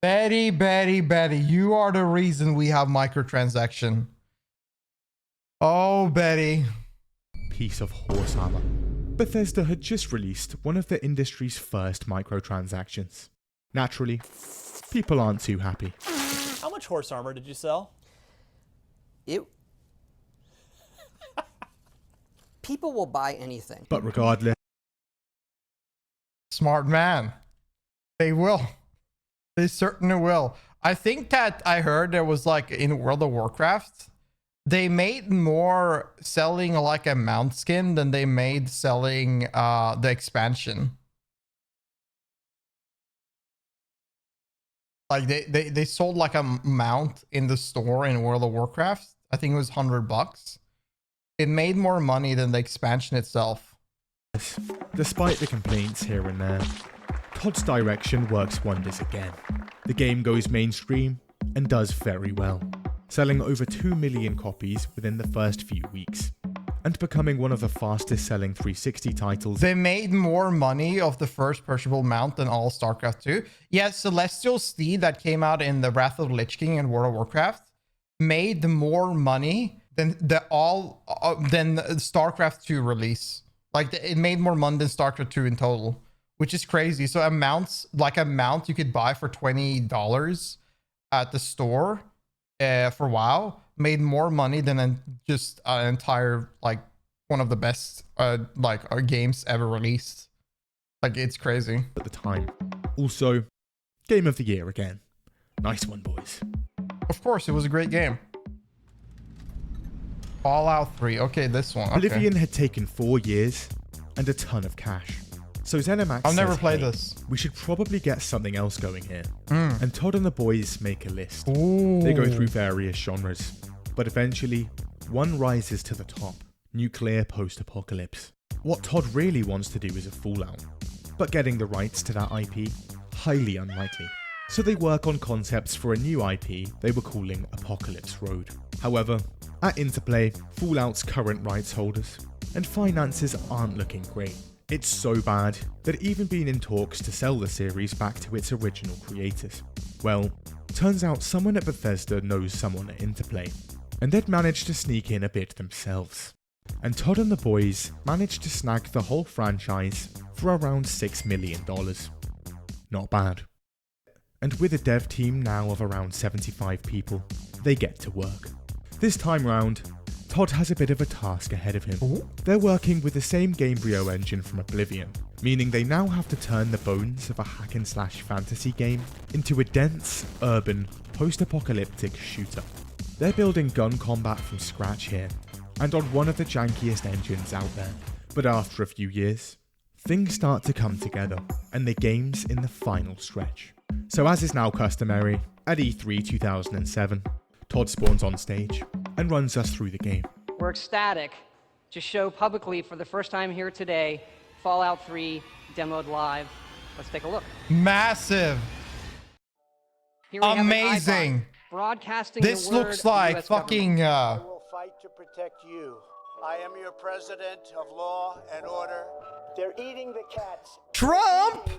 you are the reason we have microtransaction. Oh, Betty. Piece of horse armor. Bethesda had just released one of the industry's first microtransactions. Naturally, people aren't too happy. How much horse armor did you sell? People will buy anything. But regardless, Smart man. They will. They certainly will. I think that I heard there was like in World of Warcraft, they made more selling like a mount skin than they made selling the expansion. Like they sold like a mount in the store in World of Warcraft. I think it was $100. It made more money than the expansion itself. despite the complaints here and there, Todd's direction works wonders again. The game goes mainstream and does very well, selling over 2 million copies within the first few weeks, and becoming one of the fastest selling 360 titles. They made more money off the first purchasable mount than all StarCraft 2. Yeah, Celestial Steed that came out in the Wrath of the Lich King and World of Warcraft made more money than StarCraft 2 release. Like it made more money than StarCraft 2 in total, which is crazy. So a mount you could buy for $20 at the store for WoW made more money than just an entire, like, one of the best games ever released. Like, it's crazy. At the time. Also, Game of the Year again. Nice one, boys. Of course, it was a great game. Fallout 3. Okay, this one. Okay. Oblivion had taken 4 years and a ton of cash. So ZeniMax I've never says, played "Hey, this. we should probably get something else going here." Mm. And Todd and the boys make a list. Ooh. They go through various genres, but eventually, one rises to the top: nuclear post-apocalypse. What Todd really wants to do is a Fallout, but getting the rights to that IP, highly unlikely. So they work on concepts for a new IP they were calling Apocalypse Road. However, at Interplay, Fallout's current rights holders and finances aren't looking great. It's so bad that even been in talks to sell the series back to its original creators. Well, turns out someone at Bethesda knows someone at Interplay, and they'd managed to sneak in a bit themselves. And Todd and the boys managed to snag the whole franchise for around $6 million. Not bad. And with a dev team now of around 75 people, they get to work. This time round, Todd has a bit of a task ahead of him. Ooh. They're working with the same Gamebryo engine from Oblivion, meaning they now have to turn the bones of a hack-and-slash fantasy game into a dense, urban, post-apocalyptic shooter. They're building gun combat from scratch here, and on one of the jankiest engines out there. But after a few years, things start to come together, and the game's in the final stretch. So as is now customary, at E3 2007, Todd spawns on stage and runs us through the game. We're ecstatic to show publicly for the first time here today Fallout 3 demoed live. Let's take a look. Massive. Here we have an Amazing. iBot broadcasting This the word looks of the like US fucking I will fight to protect you. I am your president of law and order. They're eating the cats. Trump!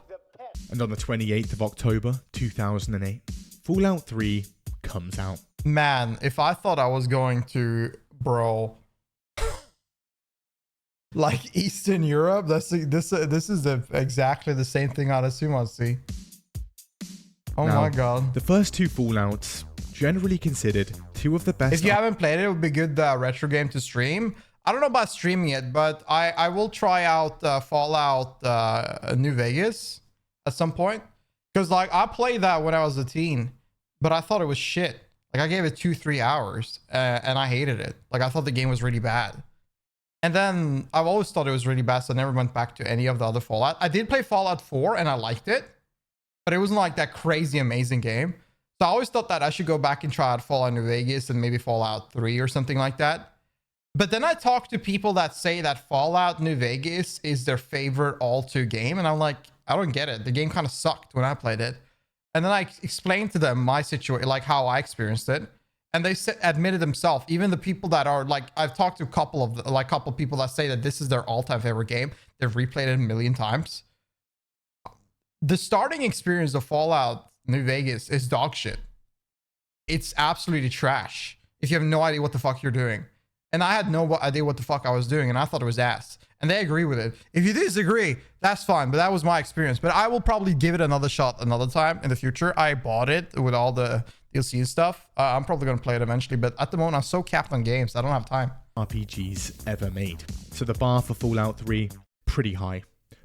And on the 28th of October 2008, Fallout 3 comes out. Man, if I thought I was going to, bro, like Eastern Europe, this is exactly the same thing I'd assume I'd see. Oh Now, my god. The first two Fallouts, generally considered two of the best. If you haven't played it, it would be good retro game to stream. I don't know about streaming it, but I will try out Fallout New Vegas at some point. Because like I played that when I was a teen, but I thought it was shit. Like I gave it 2-3 hours and I hated it. Like I thought the game was really bad. And then I've always thought it was really bad, so I never went back to any of the other Fallout. I did play Fallout 4 and I liked it, but it wasn't like that crazy amazing game. So I always thought that I should go back and try out Fallout New Vegas and maybe Fallout 3 or something like that. But then I talk to people that say that Fallout New Vegas is their favorite all-2 game. And I'm like, I don't get it. The game kind of sucked when I played it. And then I explained to them my situation, like how I experienced it. And they admitted themselves, even the people that are like, I've talked to a couple of people that say that this is their all-time favorite game. They've replayed it a million times. The starting experience of Fallout New Vegas is dog shit. It's absolutely trash if you have no idea what the fuck you're doing. And I had no idea what the fuck I was doing, and I thought it was ass. And they agree with it. If you disagree, that's fine, but that was my experience. But I will probably give it another shot another time in the future. I bought it with all the DLC and stuff. I'm probably going to play it eventually, but at the moment, I'm so capped on games, I don't have time. RPGs ever made. So the bar for Fallout 3, pretty high.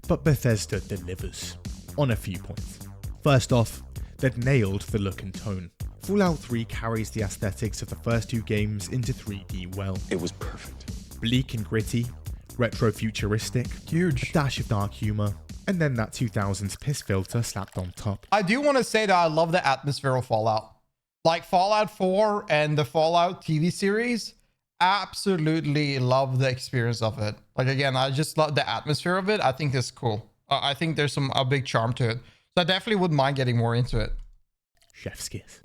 But Bethesda delivers on a few points. First off, they'd nailed the look and tone. Fallout 3 carries the aesthetics of the first two games into 3D well. It was perfect. Bleak and gritty, retro-futuristic, huge, a dash of dark humor, and then that 2000s piss filter slapped on top. I do want to say that I love the atmosphere of Fallout. Like Fallout 4 and the Fallout TV series, absolutely love the experience of it. Like again, I just love the atmosphere of it. I think it's cool. I think there's a big charm to it. So I definitely wouldn't mind getting more into it. Chef's kiss.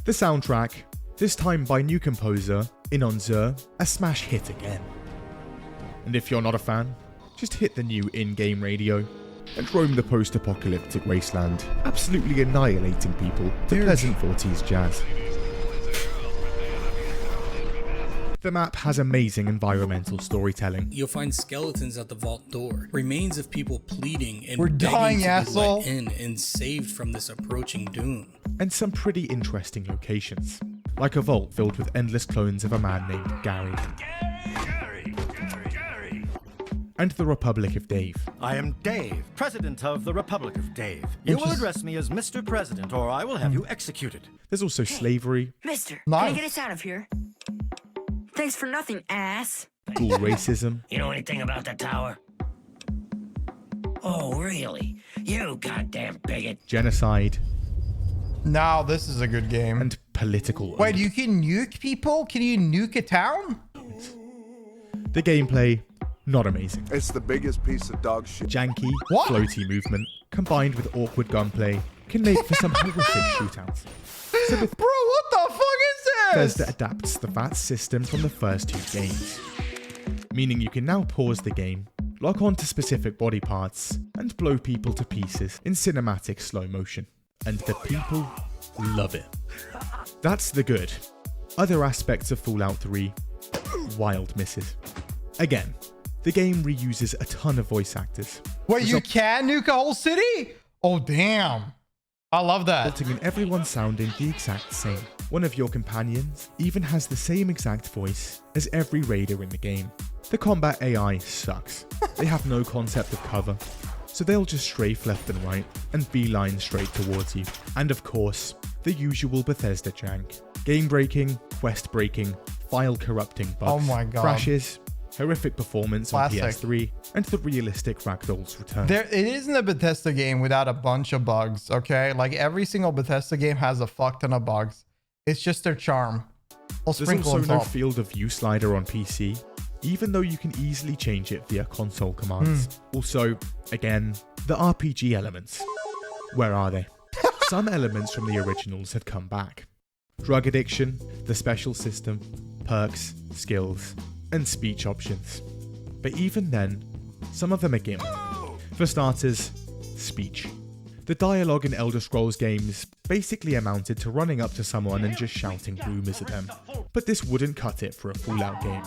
The soundtrack, this time by new composer Inonzer, a smash hit again. And if you're not a fan, just hit the new in-game radio and roam the post-apocalyptic wasteland, absolutely annihilating people to pleasant 40s jazz. The map has amazing environmental storytelling. You'll find skeletons at the vault door, remains of people pleading and We're dying, begging to asshole. be let in and saved from this approaching doom. And some pretty interesting locations, like a vault filled with endless clones of a man named Gary. And the Republic of Dave. I am Dave, President of the Republic of Dave. You will address me as Mr. President, or I will have you executed. There's also slavery, Mister, Nice. can you get us out of here? Thanks for nothing, ass. ghoul racism, You know anything about that tower? Oh, really? You goddamn bigot. Genocide. Now this is a good game. And political. Wait, you can nuke people? Can you nuke a town? The gameplay, not amazing. It's the biggest piece of dog shit. Janky, floaty movement, combined with awkward gunplay, can make for some horrific shootouts. So Bro, what the fuck is this? Bethesda adapts the VAT system from the first 2 games, meaning you can now pause the game, lock onto specific body parts, and blow people to pieces in cinematic slow motion. And the people love it. That's the good. Other aspects of Fallout 3, wild misses. Again, the game reuses a ton of voice actors. Wait, you can nuke a whole city? Oh, damn. I love that. Resulting in everyone sounding the exact same. One of your companions even has the same exact voice as every raider in the game. The combat AI sucks. They have no concept of cover, so they'll just strafe left and right and beeline straight towards you. And of course, the usual Bethesda jank. Game breaking, quest breaking, file corrupting bugs, oh my God. crashes, horrific performance Classic. on PS3, and the realistic ragdolls return. It isn't a Bethesda game without a bunch of bugs, okay? Like every single Bethesda game has a fuck ton of bugs. It's just their charm. There's also no field of view slider on PC, even though you can easily change it via console commands. Also, again, the RPG elements. Where are they? Some elements from the originals had come back. Drug addiction, the special system, perks, skills, and speech options. But even then, some of them are gimped. For starters, speech. The dialogue in Elder Scrolls games basically amounted to running up to someone and just shouting boomers at them. But this wouldn't cut it for a Fallout game,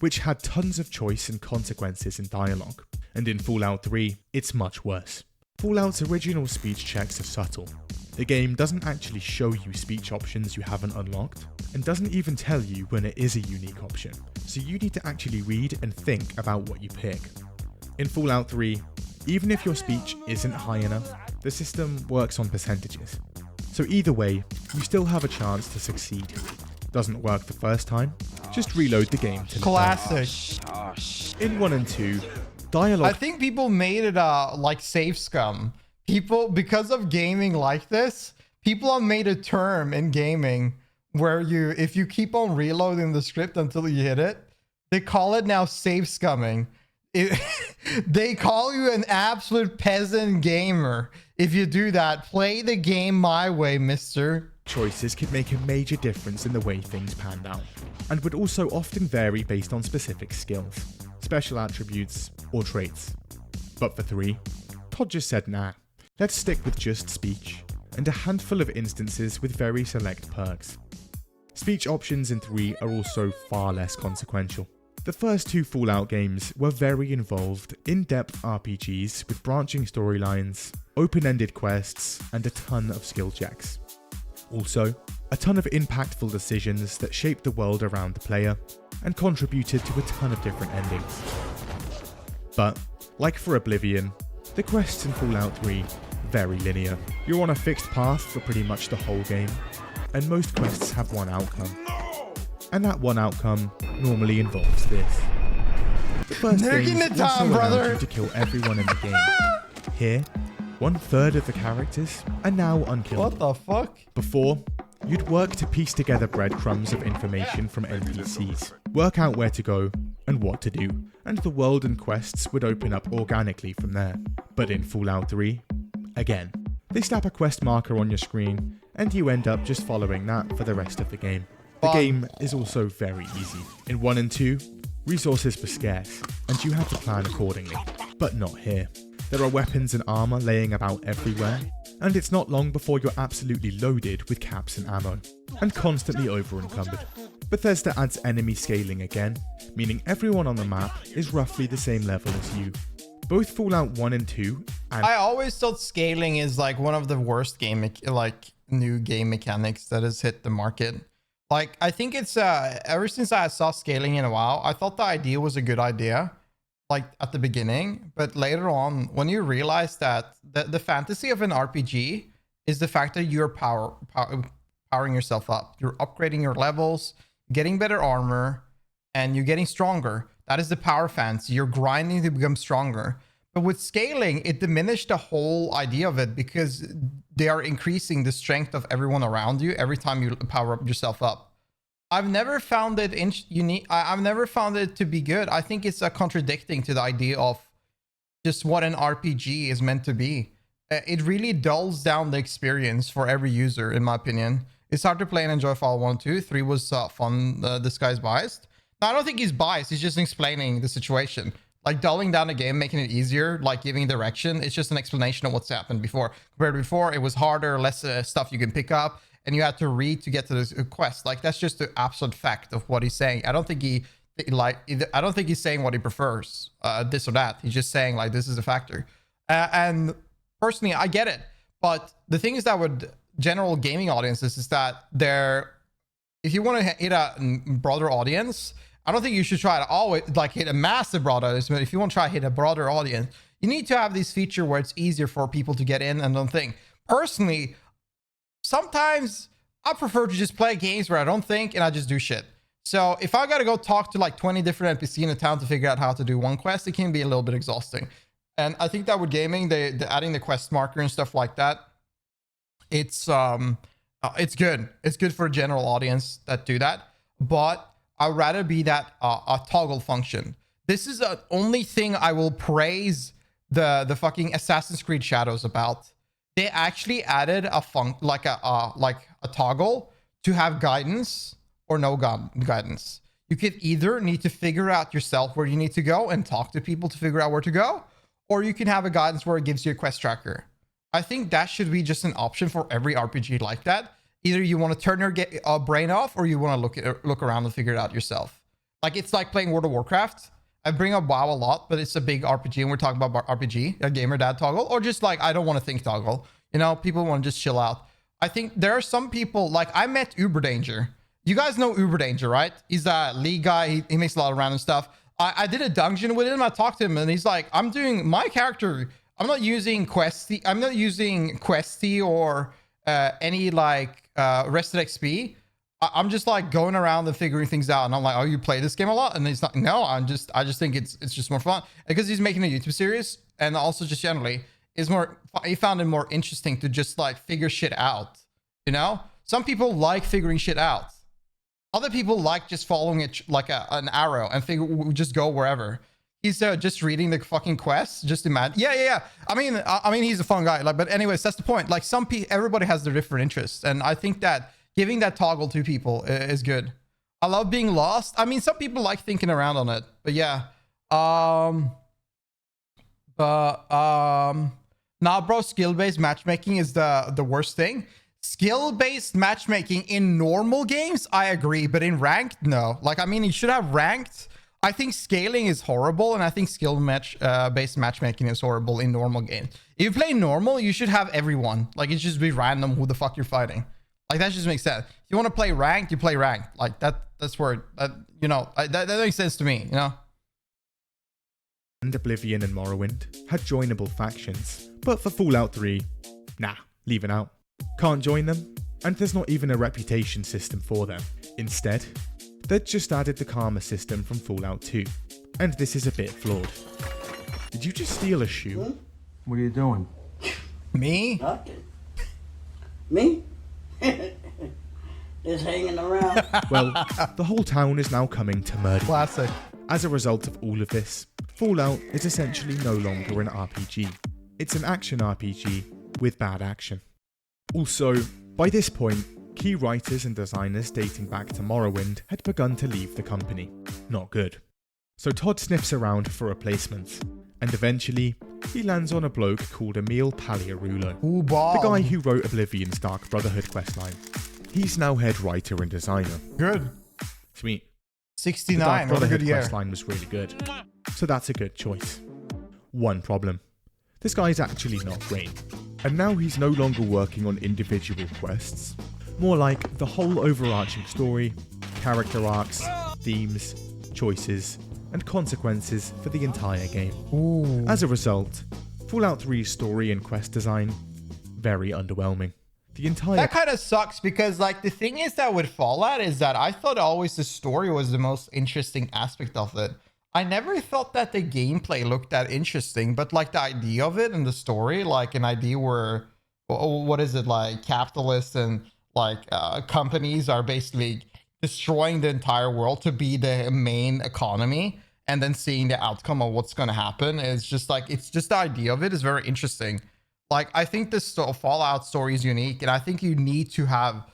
which had tons of choice and consequences in dialogue. And in Fallout 3, it's much worse. Fallout's original speech checks are subtle. The game doesn't actually show you speech options you haven't unlocked, and doesn't even tell you when it is a unique option, so you need to actually read and think about what you pick. In Fallout 3, even if your speech isn't high enough, the system works on percentages. So either way, you still have a chance to succeed. Doesn't work the first time, just reload the game to classic. In 1 and 2, dialogue. I think people made it like safe scum. People, because of gaming like this, people have made a term in gaming where if you keep on reloading the script until you hit it, they call it now safe scumming. They call you an absolute peasant gamer if you do that. Play the game my way, mister. Choices could make a major difference in the way things panned out, and would also often vary based on specific skills, special attributes, or traits. But for 3, Todd just said nah. Let's stick with just speech, and a handful of instances with very select perks. Speech options in 3 are also far less consequential. The first 2 Fallout games were very involved, in-depth RPGs with branching storylines, open-ended quests, and a ton of skill checks. Also, a ton of impactful decisions that shaped the world around the player, and contributed to a ton of different endings. But, like for Oblivion, the quests in Fallout 3 very linear. You're on a fixed path for pretty much the whole game, and most quests have one outcome. And that one outcome normally involves this. The first game also allows you to kill everyone in the game. Here, 1/3 of the characters are now unkillable. What the fuck? Before, you'd work to piece together breadcrumbs of information from NPCs, work out where to go and what to do, and the world and quests would open up organically from there. But in Fallout 3, again, they slap a quest marker on your screen, and you end up just following that for the rest of the game. The game is also very easy. In 1 and 2, resources were scarce, and you had to plan accordingly. But not here. There are weapons and armor laying about everywhere, and it's not long before you're absolutely loaded with caps and ammo, and constantly over-encumbered. Bethesda adds enemy scaling again, meaning everyone on the map is roughly the same level as you. Both Fallout 1 and 2 and I always thought scaling is like one of the worst new game mechanics that has hit the market. Like, I think it's ever since I saw scaling in a while, I thought the idea was a good idea, like at the beginning, but later on, when you realize that the fantasy of an RPG is the fact that you're powering yourself up, you're upgrading your levels, getting better armor, and you're getting stronger. That is the power fantasy. You're grinding to become stronger. But with scaling, it diminished the whole idea of it because they are increasing the strength of everyone around you every time you power up yourself up. I've never found it unique. I've never found it to be good. I think it's contradicting to the idea of just what an RPG is meant to be. It really dulls down the experience for every user, in my opinion. It's hard to play and enjoy Fallout 1 2. 3 was fun. This guy's biased. No, I don't think he's biased. He's just explaining the situation. Like dulling down the game, making it easier, like giving direction. It's just an explanation of what's happened before. Compared to before, it was harder, less stuff you can pick up, and you had to read to get to this quest. Like that's just the absolute fact of what he's saying. I don't think I don't think he's saying what he prefers, this or that. He's just saying like this is a factor. And personally, I get it. But the thing is that with general gaming audiences is that if you want to hit a broader audience, I don't think you should try to always like hit a massive broad audience, but if you want to try to hit a broader audience, you need to have this feature where it's easier for people to get in and don't think. Personally, sometimes I prefer to just play games where I don't think and I just do shit. So if I got to go talk to like 20 different NPC in a town to figure out how to do one quest, it can be a little bit exhausting. And I think that with gaming, they adding the quest marker and stuff like that, it's good. It's good for a general audience that do that. But I'd rather be that a toggle function. This is the only thing I will praise the fucking Assassin's Creed Shadows about. They actually added a toggle to have guidance or no guidance. You could either need to figure out yourself where you need to go and talk to people to figure out where to go, or you can have a guidance where it gives you a quest tracker. I think that should be just an option for every RPG like that. Either you want to turn your brain off or you want to look around and figure it out yourself. Like it's like playing World of Warcraft. I bring up WoW a lot, but it's a big RPG and we're talking about RPG, a gamer dad toggle, or just like, I don't want to think toggle. You know, people want to just chill out. I think there are some people, like I met Uber Danger. You guys know Uber Danger, right? He's a league guy. He makes a lot of random stuff. I did a dungeon with him. I talked to him and he's like, I'm doing my character. I'm not using Questy. I'm not using Questy or any like rested XP. I'm just like going around and figuring things out. And I'm like, oh, you play this game a lot? And he's like, no, I just think it's just more fun because he's making a YouTube series. And also just generally he found it more interesting to just like figure shit out. You know, some people like figuring shit out. Other people like just following it like an arrow and just go wherever. He's just reading the fucking quests. Just imagine. Yeah. I mean, he's a fun guy. Like, but anyways, that's the point. Like everybody has their different interests. And I think that giving that toggle to people is good. I love being lost. I mean, some people like thinking around on it, but yeah. Nah, bro, skill-based matchmaking is the worst thing. Skill-based matchmaking in normal games, I agree, but in ranked, no. Like, I mean, you should have ranked. I think scaling is horrible, and I think skill-based matchmaking is horrible in normal games. If you play normal, you should have everyone. Like, it should just be random who the fuck you're fighting. Like, that just makes sense. If you want to play ranked, you play ranked. Like, that's where, you know, that makes sense to me, you know? And Oblivion and Morrowind had joinable factions, but for Fallout 3, nah, leaving out. Can't join them, and there's not even a reputation system for them. Instead, they'd just added the karma system from Fallout 2, and this is a bit flawed. Did you just steal a shoe? What are you doing? Me? Nothing. Me? Just hanging around. Well, the whole town is now coming to murder. Classic. As a result of all of this, Fallout is essentially no longer an RPG. It's an action RPG with bad action. Also, by this point, key writers and designers dating back to Morrowind had begun to leave the company. Not good. So Todd sniffs around for replacements, and eventually, he lands on a bloke called Emil Paliarulo, the guy who wrote Oblivion's Dark Brotherhood questline. He's now head writer and designer. Good. Sweet. 69, the Dark what a good Brotherhood year. questline was really good, so that's a good choice. One problem. This guy's actually not great, and now he's no longer working on individual quests, more like the whole overarching story, character arcs, themes, choices, and consequences for the entire game. Ooh. As a result, Fallout 3's story and quest design, very underwhelming. The entire... That kind of sucks because like the thing is that with Fallout is that I thought always the story was the most interesting aspect of it. I never thought that the gameplay looked that interesting, but like the idea of it and the story, like an idea where, what is it, like capitalists and like companies are basically destroying the entire world to be the main economy, and then seeing the outcome of what's going to happen is just like, it's just the idea of it is very interesting. Like, I think this Fallout story is unique, and I think you need to have,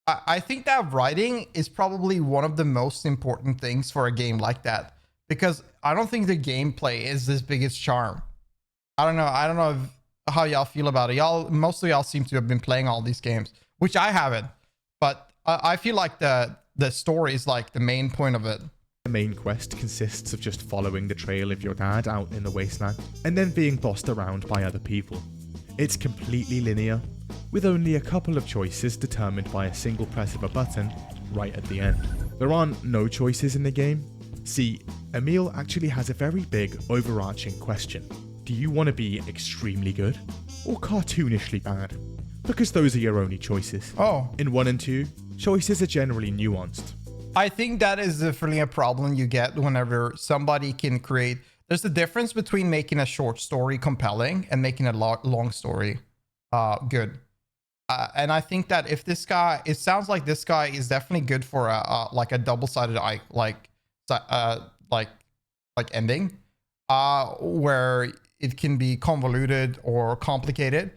I think that writing is probably one of the most important things for a game like that, because I don't think the gameplay is this biggest charm. I don't know how y'all feel about it. Most of y'all seem to have been playing all these games, which I haven't, but I feel like the story is like the main point of it. The main quest consists of just following the trail of your dad out in the wasteland, and then being bossed around by other people. It's completely linear, with only a couple of choices determined by a single press of a button right at the end. There aren't no choices in the game. See, Emil actually has a very big, overarching question. Do you want to be extremely good, or cartoonishly bad? Because those are your only choices. Oh. In 1 and 2, choices are generally nuanced. I think that is definitely a problem you get whenever somebody can create. There's a difference between making a short story compelling and making a long story good. And I think that if this guy, it sounds like this guy is definitely good for like a double-sided ending, where it can be convoluted or complicated.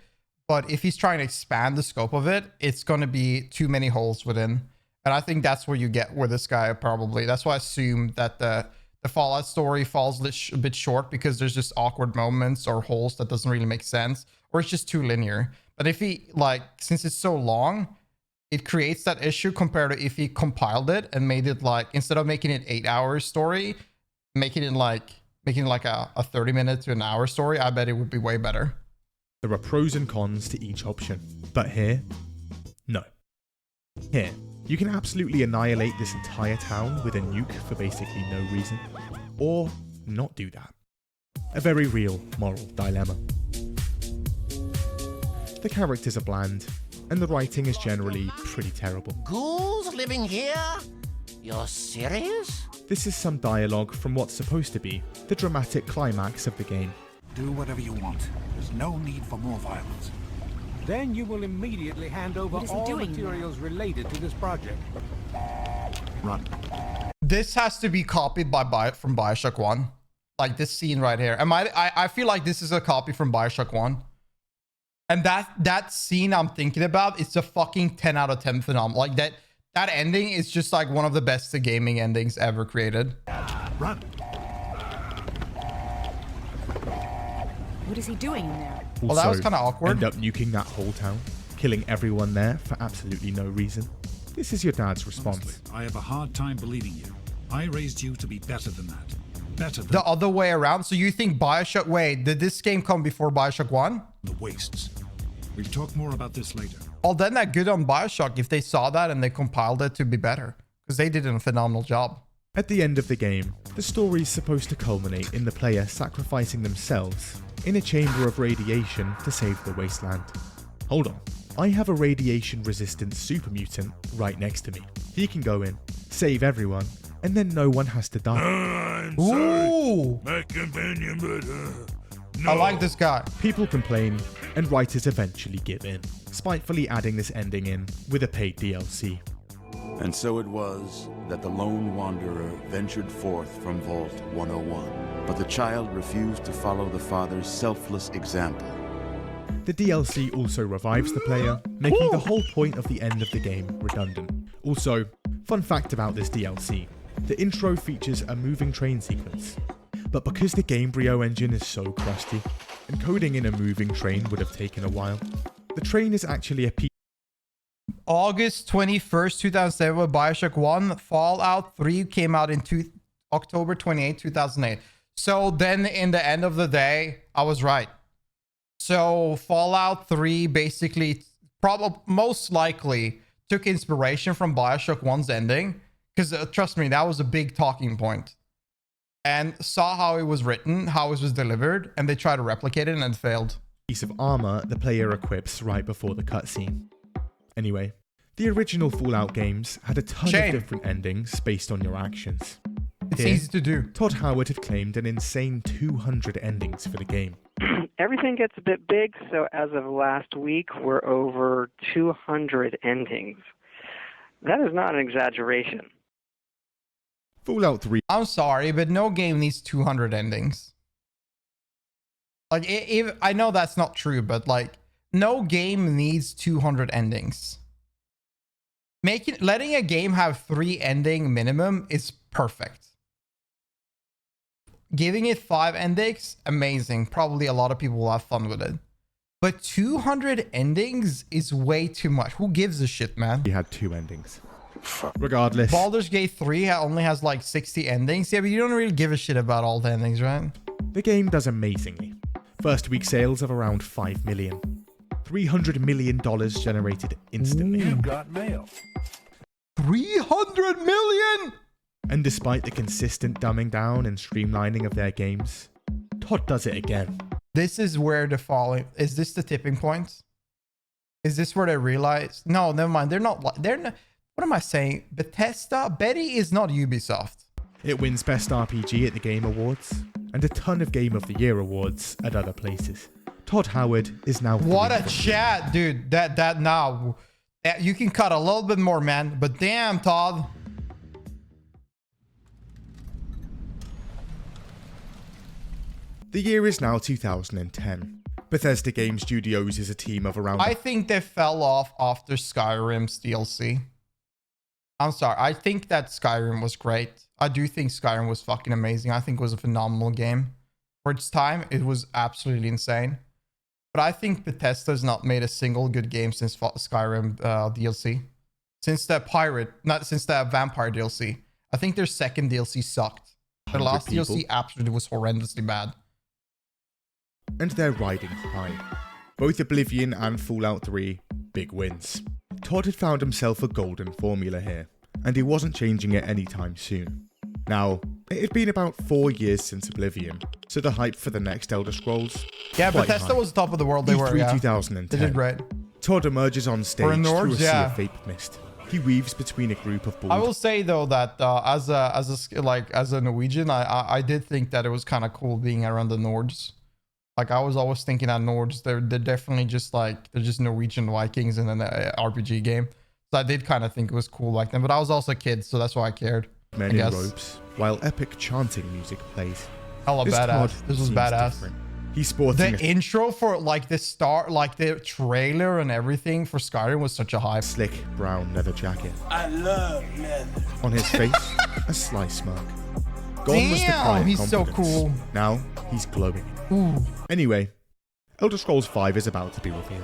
But if he's trying to expand the scope of it, it's going to be too many holes within. And I think that's where you get with this guy probably. That's why I assume that the Fallout story falls a bit short, because there's just awkward moments or holes that doesn't really make sense, or it's just too linear. But if he, like, since it's so long, it creates that issue compared to if he compiled it and made it like, instead of making it 8 hours story, making it like a 30-minute to an hour story, I bet it would be way better. There are pros and cons to each option, but here, no. Here, you can absolutely annihilate this entire town with a nuke for basically no reason, or not do that. A very real moral dilemma. The characters are bland, and the writing is generally pretty terrible. Ghouls living here? You're serious? This is some dialogue from what's supposed to be the dramatic climax of the game. Do whatever you want. There's no need for more violence. Then you will immediately hand over all materials related to this project. Run. This has to be copied from BioShock 1. Like this scene right here. I feel like this is a copy from BioShock 1. And that scene I'm thinking about, it's a fucking 10 out of 10 phenomenal. Like that ending is just like one of the best gaming endings ever created. Run. What is he doing in there? Well, that was kind of awkward. End up nuking that whole town, killing everyone there for absolutely no reason. This is your dad's response. Honestly, I have a hard time believing you. I raised you to be better than that. Better than the other way around. So you think BioShock, wait, did this game come before BioShock 1? The wastes. We'll talk more about this later. Well, then that good on BioShock if they saw that and they compiled it to be better, because they did a phenomenal job. At the end of the game, the story's supposed to culminate in the player sacrificing themselves in a chamber of radiation to save the wasteland. Hold on, I have a radiation-resistant super mutant right next to me. He can go in, save everyone, and then no one has to die. I'm Ooh! sorry, my companion, but no. I like this guy. People complain, and writers eventually give in, spitefully adding this ending in with a paid DLC. And so it was that the lone wanderer ventured forth from Vault 101, but the child refused to follow the father's selfless example. The DLC also revives the player, making the whole point of the end of the game redundant. Also, fun fact about this DLC, the intro features a moving train sequence. But because the Gamebryo engine is so crusty, encoding in a moving train would have taken a while, the train is actually a piece. August 21st, 2007 with BioShock 1. Fallout 3 came out in October 28, 2008. So then in the end of the day, I was right. So Fallout 3 basically, most likely took inspiration from BioShock 1's ending. Because trust me, that was a big talking point. And saw how it was written, how it was delivered, and they tried to replicate it and it failed. Piece of armor the player equips right before the cutscene. Anyway, the original Fallout games had a ton of different endings based on your actions. It's easy to do. Todd Howard had claimed an insane 200 endings for the game. Everything gets a bit big, so as of last week, we're over 200 endings. That is not an exaggeration. Fallout 3. I'm sorry, but no game needs 200 endings. Like, I know that's not true, but like, no game needs 200 endings. Letting a game have 3 ending minimum is perfect. Giving it 5 endings, amazing. Probably a lot of people will have fun with it. But 200 endings is way too much. Who gives a shit, man? He had 2 endings. Regardless. Baldur's Gate 3 only has like 60 endings. Yeah, but you don't really give a shit about all the endings, right? The game does amazingly. First week sales of around 5 million. $300 million generated instantly. You got mail. 300 million! And despite the consistent dumbing down and streamlining of their games, Todd does it again. This is where the falling... Is this the tipping point? Is this where they realize... No, never mind. They're not... What am I saying? Bethesda? Betty is not Ubisoft. It wins Best RPG at the Game Awards, and a ton of Game of the Year awards at other places. Todd Howard is now... What a chat, dude. That now... You can cut a little bit more, man. But damn, Todd. The year is now 2010. Bethesda Game Studios is a team of around... I think they fell off after Skyrim's DLC. I'm sorry. I think that Skyrim was great. I do think Skyrim was fucking amazing. I think it was a phenomenal game. For its time, it was absolutely insane. But I think Bethesda's not made a single good game since Skyrim DLC. Since the Vampire DLC. I think their second DLC sucked. Their last DLC absolutely was horrendously bad. And they're riding high. Both Oblivion and Fallout 3, big wins. Todd had found himself a golden formula here, and he wasn't changing it anytime soon. Now, it had been about 4 years since Oblivion, so the hype for the next Elder Scrolls... Yeah, Bethesda was top of the world. They were, yeah. 2010. They did great. Todd emerges on stage through a sea of vape mist. He weaves between a group of bald... I will say though that as a Norwegian, I did think that it was kind of cool being around the Nords. Like I was always thinking that Nords, they're definitely just like they're just Norwegian Vikings in an RPG game. So I did kind of think it was cool like them, but I was also a kid, so that's why I cared. Men in robes, while epic chanting music plays. Hella badass. This was badass. Different. He's sporting the intro for like the start, like the trailer and everything for Skyrim was such a hype. Slick brown leather jacket. I love leather. On his face, a sly smirk. Gone was the quiet he's confidence. So cool. Now he's glowing. Ooh. Anyway, Elder Scrolls 5 is about to be revealed.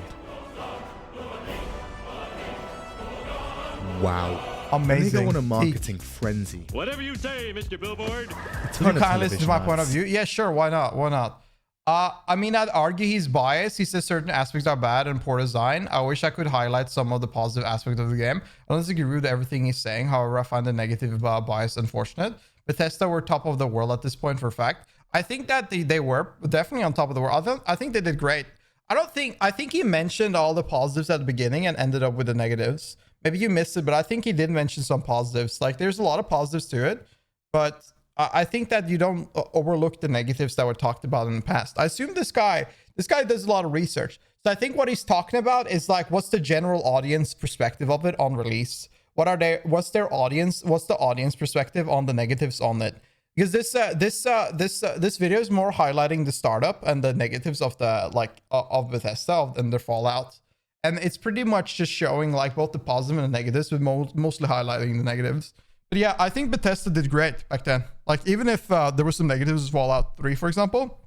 Wow. Amazing. They go on a marketing frenzy. Whatever you say, Mr. Billboard. You kind of listen to my point of view. Yeah, sure. Why not? Why not? I mean, I'd argue he's biased. He says certain aspects are bad and poor design. I wish I could highlight some of the positive aspects of the game. I don't disagree with everything he's saying. However, I find the negative bias unfortunate. Bethesda were top of the world at this point for a fact. I think that they were definitely on top of the world. I think they did great. I think he mentioned all the positives at the beginning and ended up with the negatives. Maybe you missed it, but I think he did mention some positives. Like there's a lot of positives to it, but I think that you don't overlook the negatives that were talked about in the past. I assume this guy does a lot of research. So I think what he's talking about is like, what's the general audience perspective of it on release? What's the audience perspective on the negatives on it? Because this video is more highlighting the startup and the negatives of of Bethesda and their Fallout. And it's pretty much just showing like both the positive and the negatives, but mostly highlighting the negatives. But yeah, I think Bethesda did great back then. Like even if there were some negatives with Fallout 3, for example,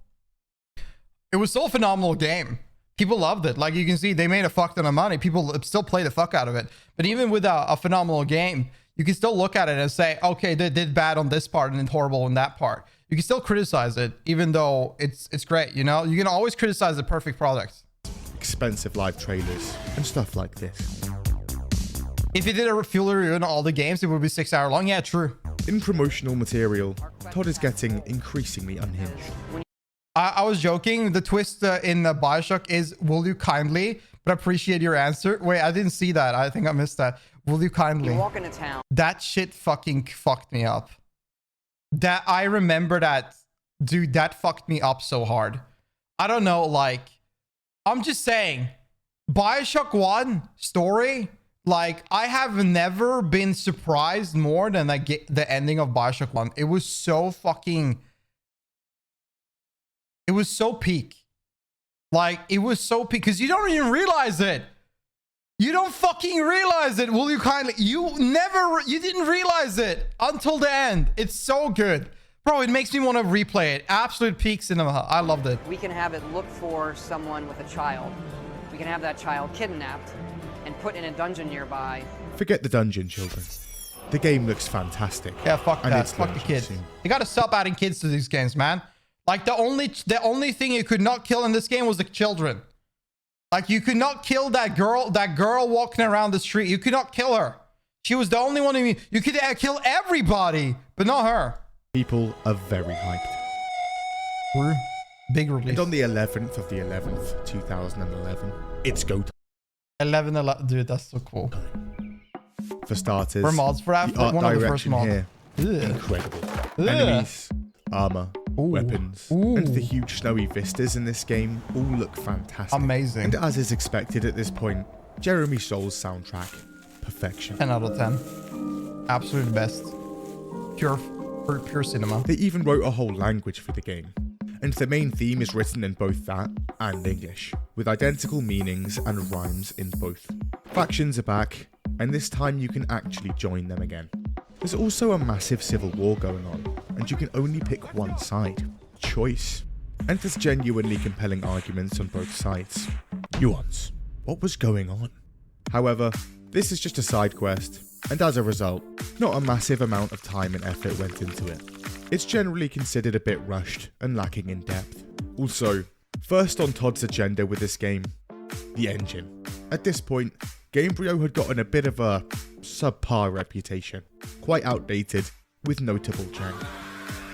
it was still a phenomenal game. People loved it. Like you can see, they made a fuck ton of money. People still play the fuck out of it. But even with a phenomenal game, you can still look at it and say, okay, they did bad on this part and horrible on that part. You can still criticize it, even though it's great. You know, you can always criticize a perfect product. Expensive live trailers and stuff like this. If you did a full review on all the games, it would be 6 hours long. Yeah, true. In promotional material, Todd is getting increasingly unhinged. I was joking. The twist in Bioshock is, will you kindly, but appreciate your answer. Wait, I didn't see that. I think I missed that. Will you kindly? You walk into town. That shit fucking fucked me up. that I remember that, dude, that fucked me up so hard. I don't know, like, I'm just saying, BioShock 1 story, like, I have never been surprised more than the ending of BioShock 1. It was so fucking... It was so peak. Like, it was so peak, because you don't even realize it. You don't fucking realize it, will you kindly? You didn't realize it until the end. It's so good. Bro, it makes me want to replay it. Absolute peak cinema. I loved it. We can have it look for someone with a child. We can have that child kidnapped and put in a dungeon nearby. Forget the dungeon, children. The game looks fantastic. Yeah, fuck and that. it's Fuck the launching kids. soon. You gotta stop adding kids to these games, man. Like, the only thing you could not kill in this game was the children. Like, you could not kill that girl walking around the street. You could not kill her. She was the only one you could kill everybody, but not her. People are very hyped. Big release. And on the 11th of the 11th, 2011, it's go time. 11, dude, that's so cool. For starters, For mods, for the art one of the first direction mods. here, incredible. Enemies, armor, weapons, and the huge snowy vistas in this game all look fantastic. Amazing. And as is expected at this point, Jeremy Soul's soundtrack, perfection. 10 out of 10. Absolute best. Pure cinema. They even wrote a whole language for the game, and the main theme is written in both that and English, with identical meanings and rhymes in both. Factions are back, and this time you can actually join them again. There's also a massive civil war going on, and you can only pick one side. Choice. And there's genuinely compelling arguments on both sides. Nuance. What was going on? However, this is just a side quest, and as a result, not a massive amount of time and effort went into it. It's generally considered a bit rushed and lacking in depth. Also, first on Todd's agenda with this game, the engine. At this point, Gamebryo had gotten a bit of a subpar reputation, quite outdated, with notable jank.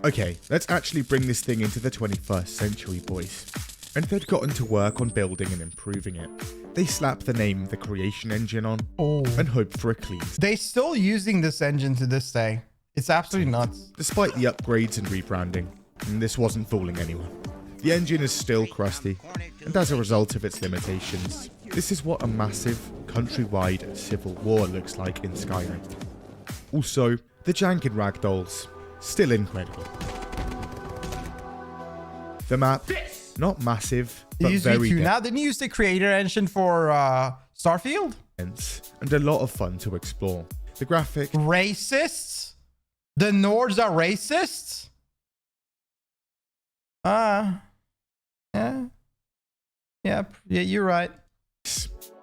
Okay, let's actually bring this thing into the 21st century, boys. And they'd gotten to work on building and improving it. They slapped the name The Creation Engine on, and hoped for a clean. They still using this engine to this day. It's absolutely nuts. Despite the upgrades and rebranding, and this wasn't fooling anyone. The engine is still crusty, and as a result of its limitations, this is what a massive, countrywide civil war looks like in Skyrim. Also, the jank in ragdolls, still incredible. The map, not massive, but very dense. Now, didn't you use the creator engine for Starfield? And a lot of fun to explore. The graphic... Racists? The Nords are racists? Yeah, you're right.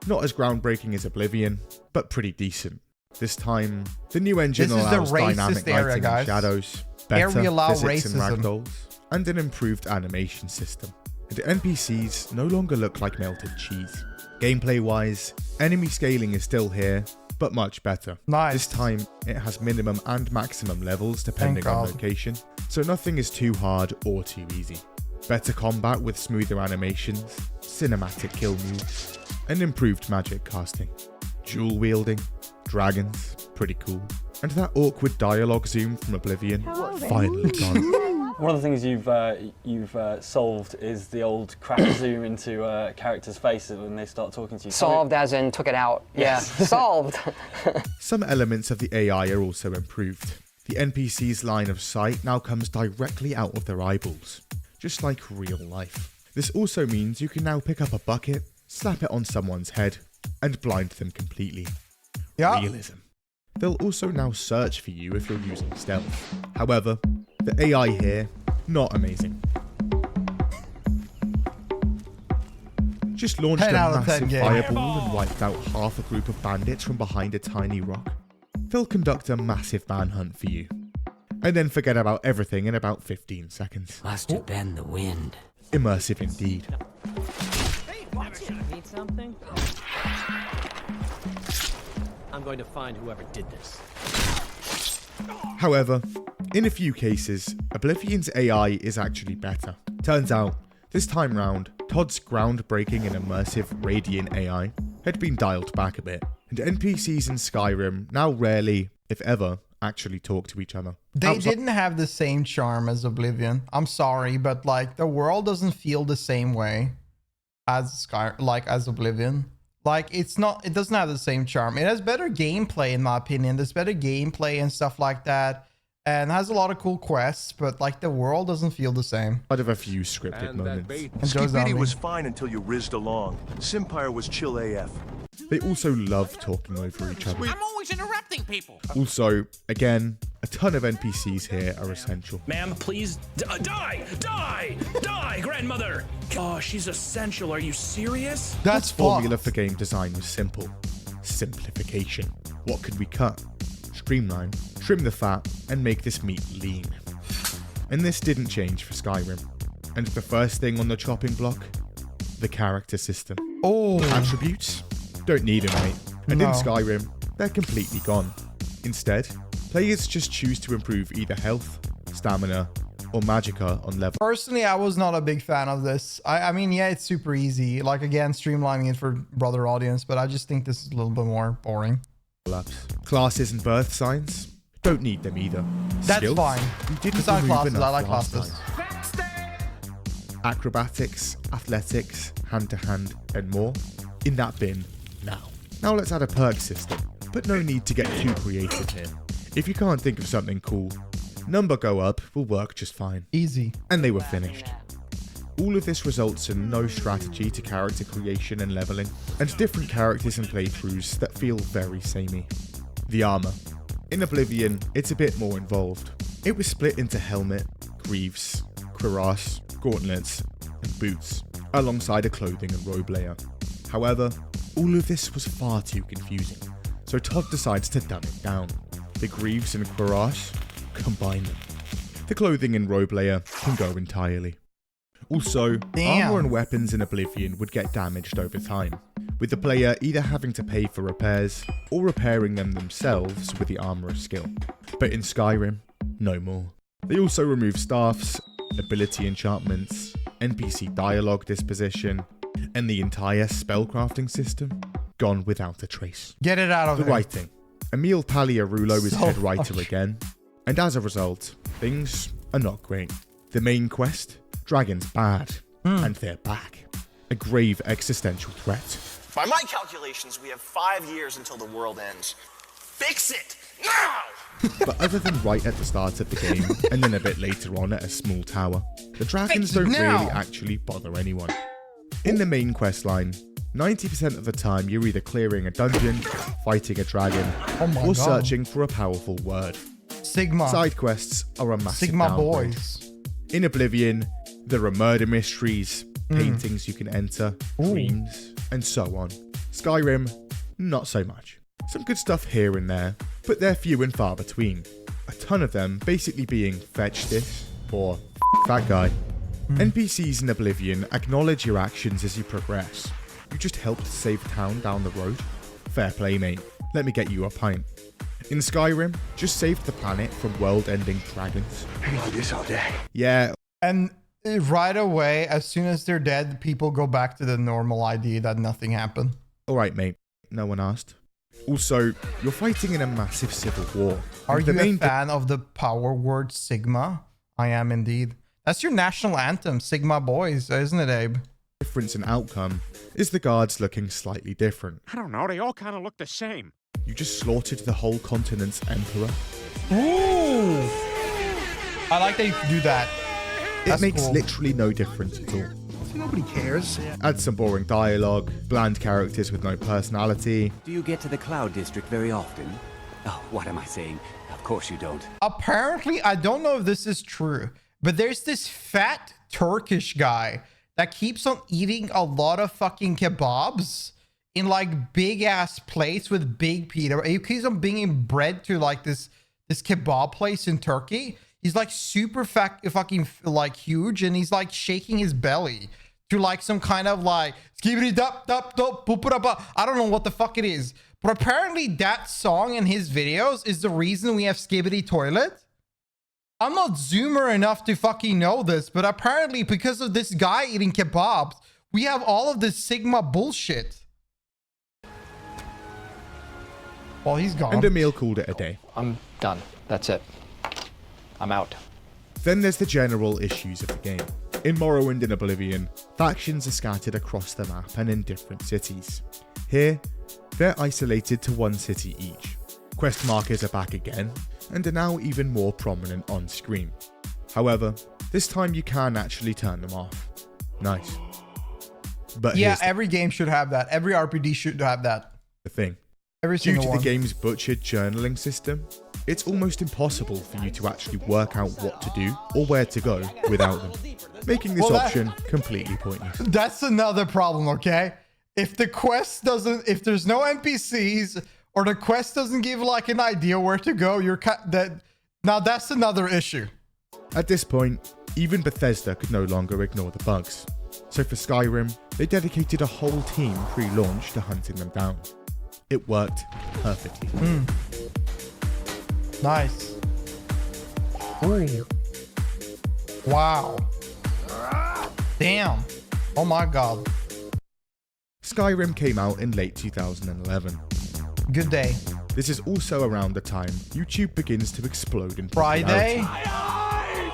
Not as groundbreaking as Oblivion, but pretty decent. This time, the new engine allows dynamic lighting and shadows, better physics and ragdolls, and an improved animation system. And NPCs no longer look like melted cheese. Gameplay-wise, enemy scaling is still here, but much better. Nice. This time, it has minimum and maximum levels depending on location, so nothing is too hard or too easy. Better combat with smoother animations, cinematic kill moves, and improved magic casting. Dual wielding, dragons, pretty cool. And that awkward dialogue zoom from Oblivion, finally gone. One of the things you've solved is the old crack zoom into characters' faces when they start talking to you. Solved as in took it out. Yes. Yeah, solved. Some elements of the AI are also improved. The NPC's line of sight now comes directly out of their eyeballs, just like real life. This also means you can now pick up a bucket, slap it on someone's head, and blind them completely. Yeah. Realism. They'll also now search for you if you're using stealth. However, the AI here, not amazing. Just launched a massive fireball and wiped out half a group of bandits from behind a tiny rock. They'll conduct a massive manhunt for you, and then forget about everything in about 15 seconds. Must have been the wind. Immersive indeed. Hey, watch it. Need something? I'm going to find whoever did this. However, in a few cases, Oblivion's AI is actually better. Turns out, this time round, Todd's groundbreaking and immersive Radiant AI had been dialed back a bit, and NPCs in Skyrim now rarely, if ever, actually talk to each other. They didn't have the same charm as Oblivion. I'm sorry, but like the world doesn't feel the same way as as Oblivion. Like it doesn't have the same charm. It has better gameplay in my opinion. There's better gameplay and stuff like that. And has a lot of cool quests, but like the world doesn't feel the same. Out of a few scripted moments. Skibidi was fine until you rizzed along. Simpire was chill AF. They also love talking over each other. I'm always interrupting people. Also, again, a ton of NPCs here are essential. Ma'am, please die, grandmother. Oh, she's essential. Are you serious? That's formula for game design was simple. Simplification. What could we cut? Streamline, trim the fat, and make this meat lean. And this didn't change for Skyrim. And the first thing on the chopping block? The character system. Oh. Attributes? Don't need them, mate. And in Skyrim, they're completely gone. Instead, players just choose to improve either health, stamina, or magicka on level. Personally, I was not a big fan of this. I mean, yeah, it's super easy. Like, again, streamlining it for brother audience, but I just think this is a little bit more boring. Classes and birth signs? Don't need them either. That's Skills? fine. You didn't It's not remove classes. enough I like last classes. time. Acrobatics, athletics, hand-to-hand, and more? In that bin now. Now let's add a perk system, but no need to get too creative here. If you can't think of something cool, number go up will work just fine. Easy. And they were finished. All of this results in no strategy to character creation and leveling, and different characters and playthroughs that feel very samey. The armor. In Oblivion, it's a bit more involved. It was split into helmet, greaves, cuirass, gauntlets, and boots, alongside a clothing and robe layer. However, all of this was far too confusing, so Todd decides to dumb it down. The greaves and cuirass, combine them. The clothing and robe layer can go entirely. Also, armor and weapons in Oblivion would get damaged over time, with the player either having to pay for repairs or repairing them themselves with the armorer's skill. But in Skyrim, no more. They also remove staffs, ability enchantments, NPC dialogue disposition, and the entire spellcrafting system gone without a trace. Get it out of the there. writing. Emil Paliarulo is So head writer funny. again, and as a result, things are not great. The main quest? Dragons bad, and they're back. A grave existential threat. By my calculations, we have 5 years until the world ends. Fix it now! But other than right at the start of the game, and then a bit later on at a small tower, the dragons don't really actually bother anyone. In the main quest line, 90% of the time you're either clearing a dungeon, fighting a dragon, or searching for a powerful word. Sigma. Side quests are a massive Sigma downgrade. boys. In Oblivion, there are murder mysteries, paintings you can enter, dreams, and so on. Skyrim, not so much. Some good stuff here and there, but they're few and far between. A ton of them basically being fetch this, or that guy. NPCs in Oblivion acknowledge your actions as you progress. You just helped save a town down the road? Fair play, mate. Let me get you a pint. In Skyrim, just saved the planet from world-ending dragons. I like this all day. Yeah. And right away, as soon as they're dead, people go back to the normal idea that nothing happened. Alright, mate. No one asked. Also, you're fighting in a massive civil war. Are The you a main fan of the power word Sigma? I am indeed. That's your national anthem, Sigma Boys, isn't it, Abe? difference in outcome is the guards looking slightly different. I don't know, they all kind of look the same. You just slaughtered the whole continent's emperor. Ooh! I like that you do that. It makes literally no difference at all. Nobody cares. Add some boring dialogue, bland characters with no personality. Do you get to the Cloud District very often? Oh, what am I saying? Of course you don't. Apparently, I don't know if this is true, but there's this fat Turkish guy that keeps on eating a lot of fucking kebabs in like big ass plates with big pita. He keeps on bringing bread to like this kebab place in Turkey. He's like super fat, fucking like huge, and he's like shaking his belly to like some kind of like skibidi dup dup dup boop. I don't know what the fuck it is, but apparently that song in his videos is the reason we have skibidi toilet. I'm not zoomer enough to fucking know this, but apparently because of this guy eating kebabs, we have all of this Sigma bullshit. Well, he's gone. And Emil called it a day. I'm done. That's it. I'm out. Then there's the general issues of the game. In Morrowind and Oblivion, factions are scattered across the map and in different cities. Here, they're isolated to one city each. Quest markers are back again, and are now even more prominent on screen. However, this time you can actually turn them off. Nice. But yeah, every game should have that. Every RPG should have that. The thing. Every Due single to one. the game's butchered journaling system, it's almost impossible for you to actually work out what to do or where to go without them, making this option completely pointless. That's another problem, okay? If the quest doesn't, if there's no NPCs or the quest doesn't give like an idea where to go, now that's another issue. At this point, even Bethesda could no longer ignore the bugs. So for Skyrim, they dedicated a whole team pre-launch to hunting them down. It worked perfectly. Nice. Ooh. Wow. Damn. Oh my god. Skyrim came out in late 2011. Good day. This is also around the time YouTube begins to explode in Friday. popularity.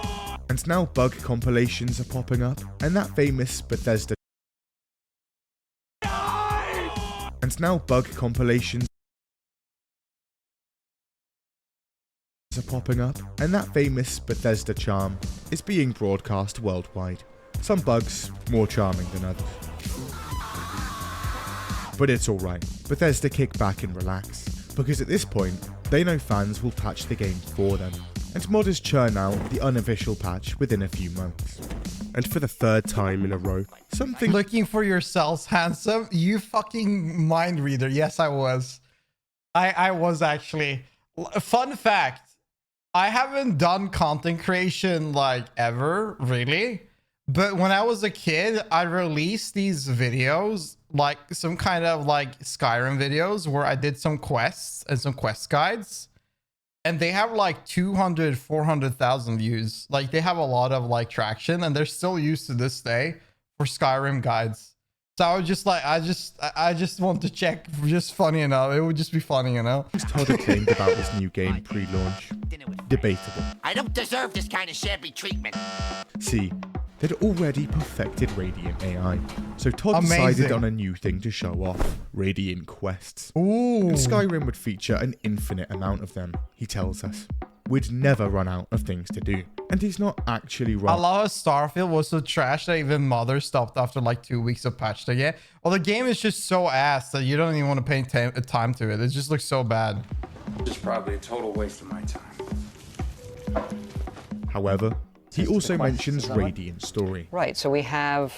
And now bug compilations are popping up, and that famous Bethesda charm is being broadcast worldwide. Some bugs more charming than others. But it's alright. Bethesda kick back and relax, because at this point, they know fans will patch the game for them, and modders churn out the unofficial patch within a few months. And for the third time in a row, something... Looking for yourselves, handsome? You fucking mind reader. Yes, I was. I was actually. Fun fact. I haven't done content creation like ever, really. But when I was a kid, I released these videos, like some kind of like Skyrim videos where I did some quests and some quest guides. And they have like 200, 400,000 views. Like they have a lot of like traction, and they're still used to this day for Skyrim guides. So I was just like, I just want to check, just funny enough. It would just be funny, you know? Todd claimed about this new game pre-launch. Debatable. I don't deserve this kind of shabby treatment. See, they'd already perfected Radiant AI, so Todd decided on a new thing to show off, Radiant Quests. Ooh. And Skyrim would feature an infinite amount of them, he tells us. We'd never run out of things to do. And he's not actually wrong. I love how Starfield was so trash that even Mother stopped after like 2 weeks of patch again. Well, the game is just so ass that you don't even want to pay time to it. It just looks so bad. It's probably a total waste of my time. However, he also mentions Radiant Story. Right, so we have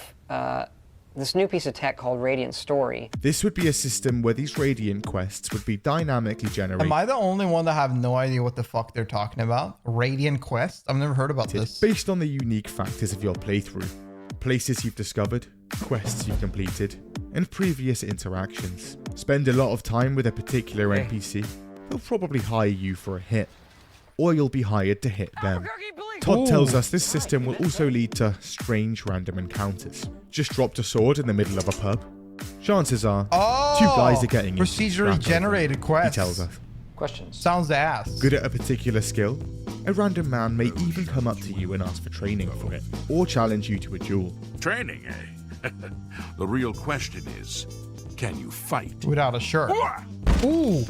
this new piece of tech called Radiant Story. This would be a system where these Radiant quests would be dynamically generated. Am I the only one that have no idea what the fuck they're talking about? Radiant Quest? I've never heard about this. Based on the unique factors of your playthrough, places you've discovered, quests you've completed, and previous interactions. Spend a lot of time with a particular NPC, they'll probably hire you for a hit, or you'll be hired to hit them. Todd tells us this system will also lead to strange random encounters. Just dropped a sword in the middle of a pub. Chances are, two guys are getting procedurally generated quests. He tells us. Questions. Sounds ass. Good at a particular skill, a random man may even come up to you and ask for training for it, or challenge you to a duel. Training, eh? The real question is, can you fight? Without a shirt. Ooh.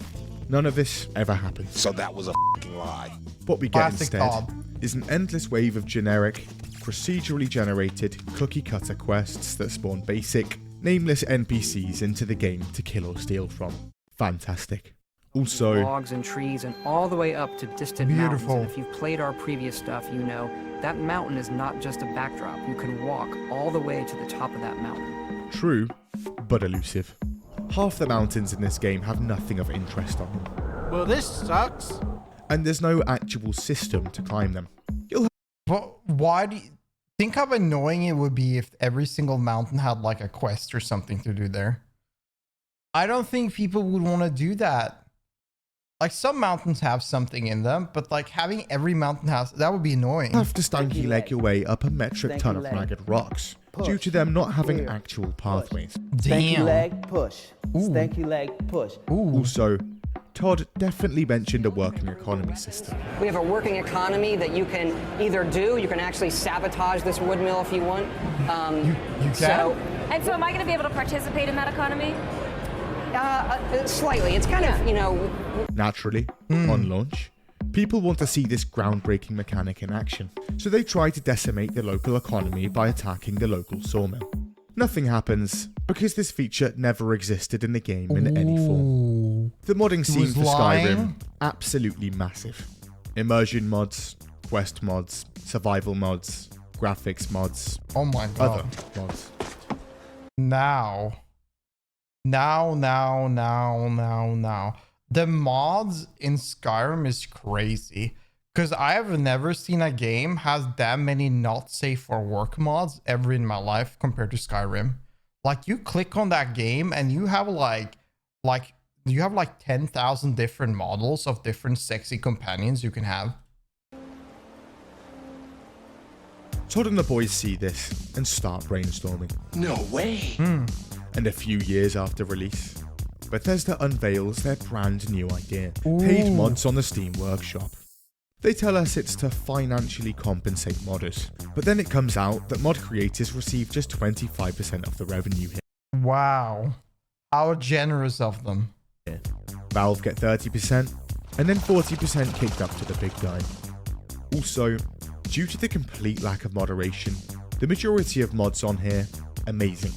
None of this ever happened. So that was a fucking lie. What we get Classic instead Todd. is an endless wave of generic, procedurally generated, cookie-cutter quests that spawn basic, nameless NPCs into the game to kill or steal from. Fantastic. Also, logs and trees and all the way up to distant mountains. And if you've played our previous stuff, you know that mountain is not just a backdrop. You can walk all the way to the top of that mountain. True, but elusive. Half the mountains in this game have nothing of interest on them. Well, this sucks. And there's no actual system to climb them. But why do you think how annoying it would be if every single mountain had like a quest or something to do there? I don't think people would want to do that. Like some mountains have something in them, but like having every mountain house, that would be annoying. You have to stanky leg your way up a metric ton of ragged rocks due to them not having actual pathways. Damn. Stanky leg push. Ooh. Stanky leg push. Also, Todd definitely mentioned a working economy system. We have a working economy that you can either do, you can actually sabotage this wood mill if you want. You can? And so am I going to be able to participate in that economy? Slightly. It's kind of, you know... Naturally, on launch, people want to see this groundbreaking mechanic in action, so they try to decimate the local economy by attacking the local sawmill. Nothing happens, because this feature never existed in the game in any form. The modding scene for Skyrim, absolutely massive. Immersion mods, quest mods, survival mods, graphics mods, oh my god, other mods. Now. The mods in Skyrim is crazy. Because I have never seen a game has that many not safe for work mods ever in my life compared to Skyrim. Like, you click on that game and you have like 10,000 different models of different sexy companions you can have. Todd and the boys see this and start brainstorming. No way. And a few years after release, Bethesda unveils their brand new idea, paid mods on the Steam Workshop. They tell us it's to financially compensate modders, but then it comes out that mod creators receive just 25% of the revenue here. Wow. How generous of them. Valve get 30%, and then 40% kicked up to the big guy. Also, due to the complete lack of moderation, the majority of mods on here, amazing.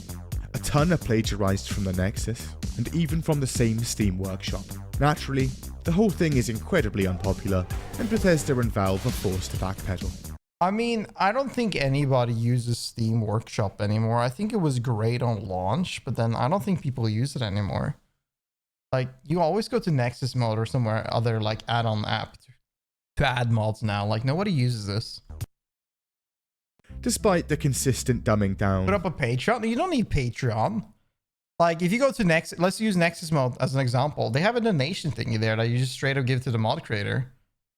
A ton are plagiarized from the Nexus, and even from the same Steam Workshop. Naturally, the whole thing is incredibly unpopular, and Bethesda and Valve are forced to backpedal. I mean, I don't think anybody uses Steam Workshop anymore. I think it was great on launch, but then I don't think people use it anymore. Like, you always go to Nexus mode or somewhere other like add-on app to add mods now. Like, nobody uses this. Despite the consistent dumbing down. Put up a Patreon? You don't need Patreon. Like, if you go to Nexus, let's use Nexus mode as an example. They have a donation thingy there that you just straight up give to the mod creator.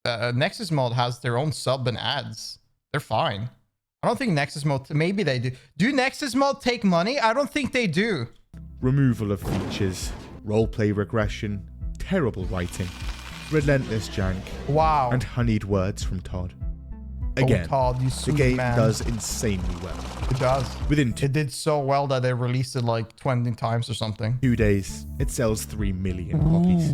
Nexus mode has their own sub and ads. They're fine. I don't think Nexus mode, maybe they do. Do Nexus mode take money? I don't think they do. Removal of features, roleplay regression, terrible writing, relentless jank, wow, and honeyed words from Todd. Again, Todd, you the game does insanely well. It does. It did so well that they released it like 20 times or something. 2 days, it sells 3 million copies.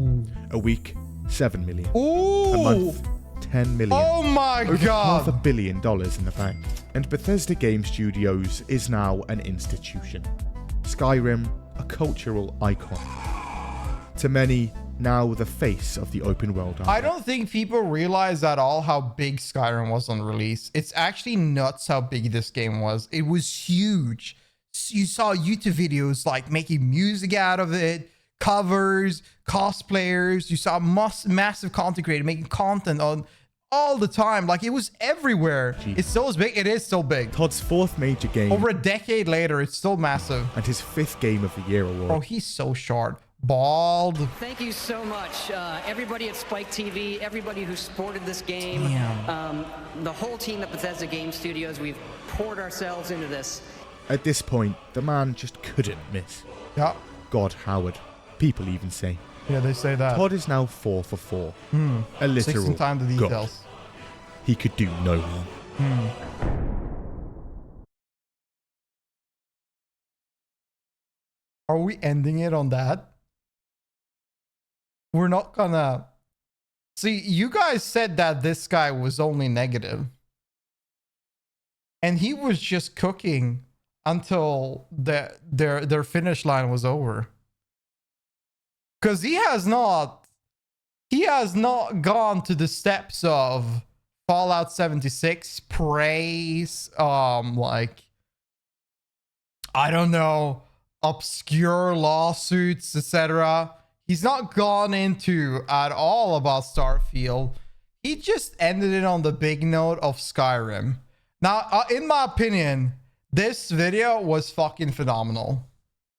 A week, 7 million. Ooh. A month, 10 million. Oh my Over god! $500 million in the bank. And Bethesda Game Studios is now an institution. Skyrim, a cultural icon. To many, now the face of the open world. I don't think people realize at all how big Skyrim was on release. It's actually nuts how big this game was. It was huge. You saw YouTube videos like making music out of it, covers, cosplayers. You saw massive content creators making content on all the time. Like, it was everywhere. Jeez. It's still as big. It is still big. Todd's 4th major game. Over a decade later, it's still massive. And his 5th Game of the Year award. Oh, he's so short. Bald. Thank you so much, everybody at Spike TV, everybody who supported this game, the whole team at Bethesda Game Studios. We've poured ourselves into this. At this point, the man just couldn't miss. Yeah. God Howard. People even say. Yeah, they say that. Todd is now 4 for 4. A literal 6 time the details. God. He could do no wrong. Are we ending it on that? We're not gonna... See, you guys said that this guy was only negative. And he was just cooking until their finish line was over. Because he has not gone to the steps of Fallout 76, praise, like, I don't know, obscure lawsuits, etc. He's not gone into at all about Starfield. He just ended it on the big note of Skyrim. Now, in my opinion, this video was fucking phenomenal.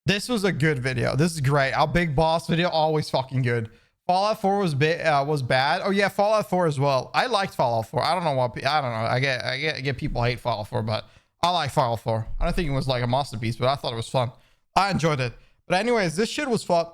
This was a good video. This is great. Our big boss video, always fucking good. Fallout 4 was bad. Oh yeah, Fallout 4 as well. I liked Fallout 4. I don't know what I don't know. I get people hate Fallout 4, but I like Fallout 4. I don't think it was like a masterpiece, but I thought it was fun. I enjoyed it. But anyways, this shit was fun.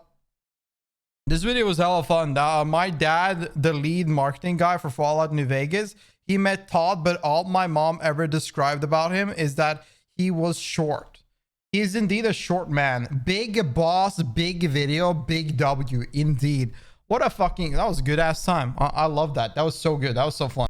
This video was hella fun. My dad, the lead marketing guy for Fallout New Vegas, he met Todd, but all my mom ever described about him is that he was short. He is indeed a short man. Big boss, big video, big W. Indeed. What a fucking... That was a good ass time. I love that. That was so good. That was so fun.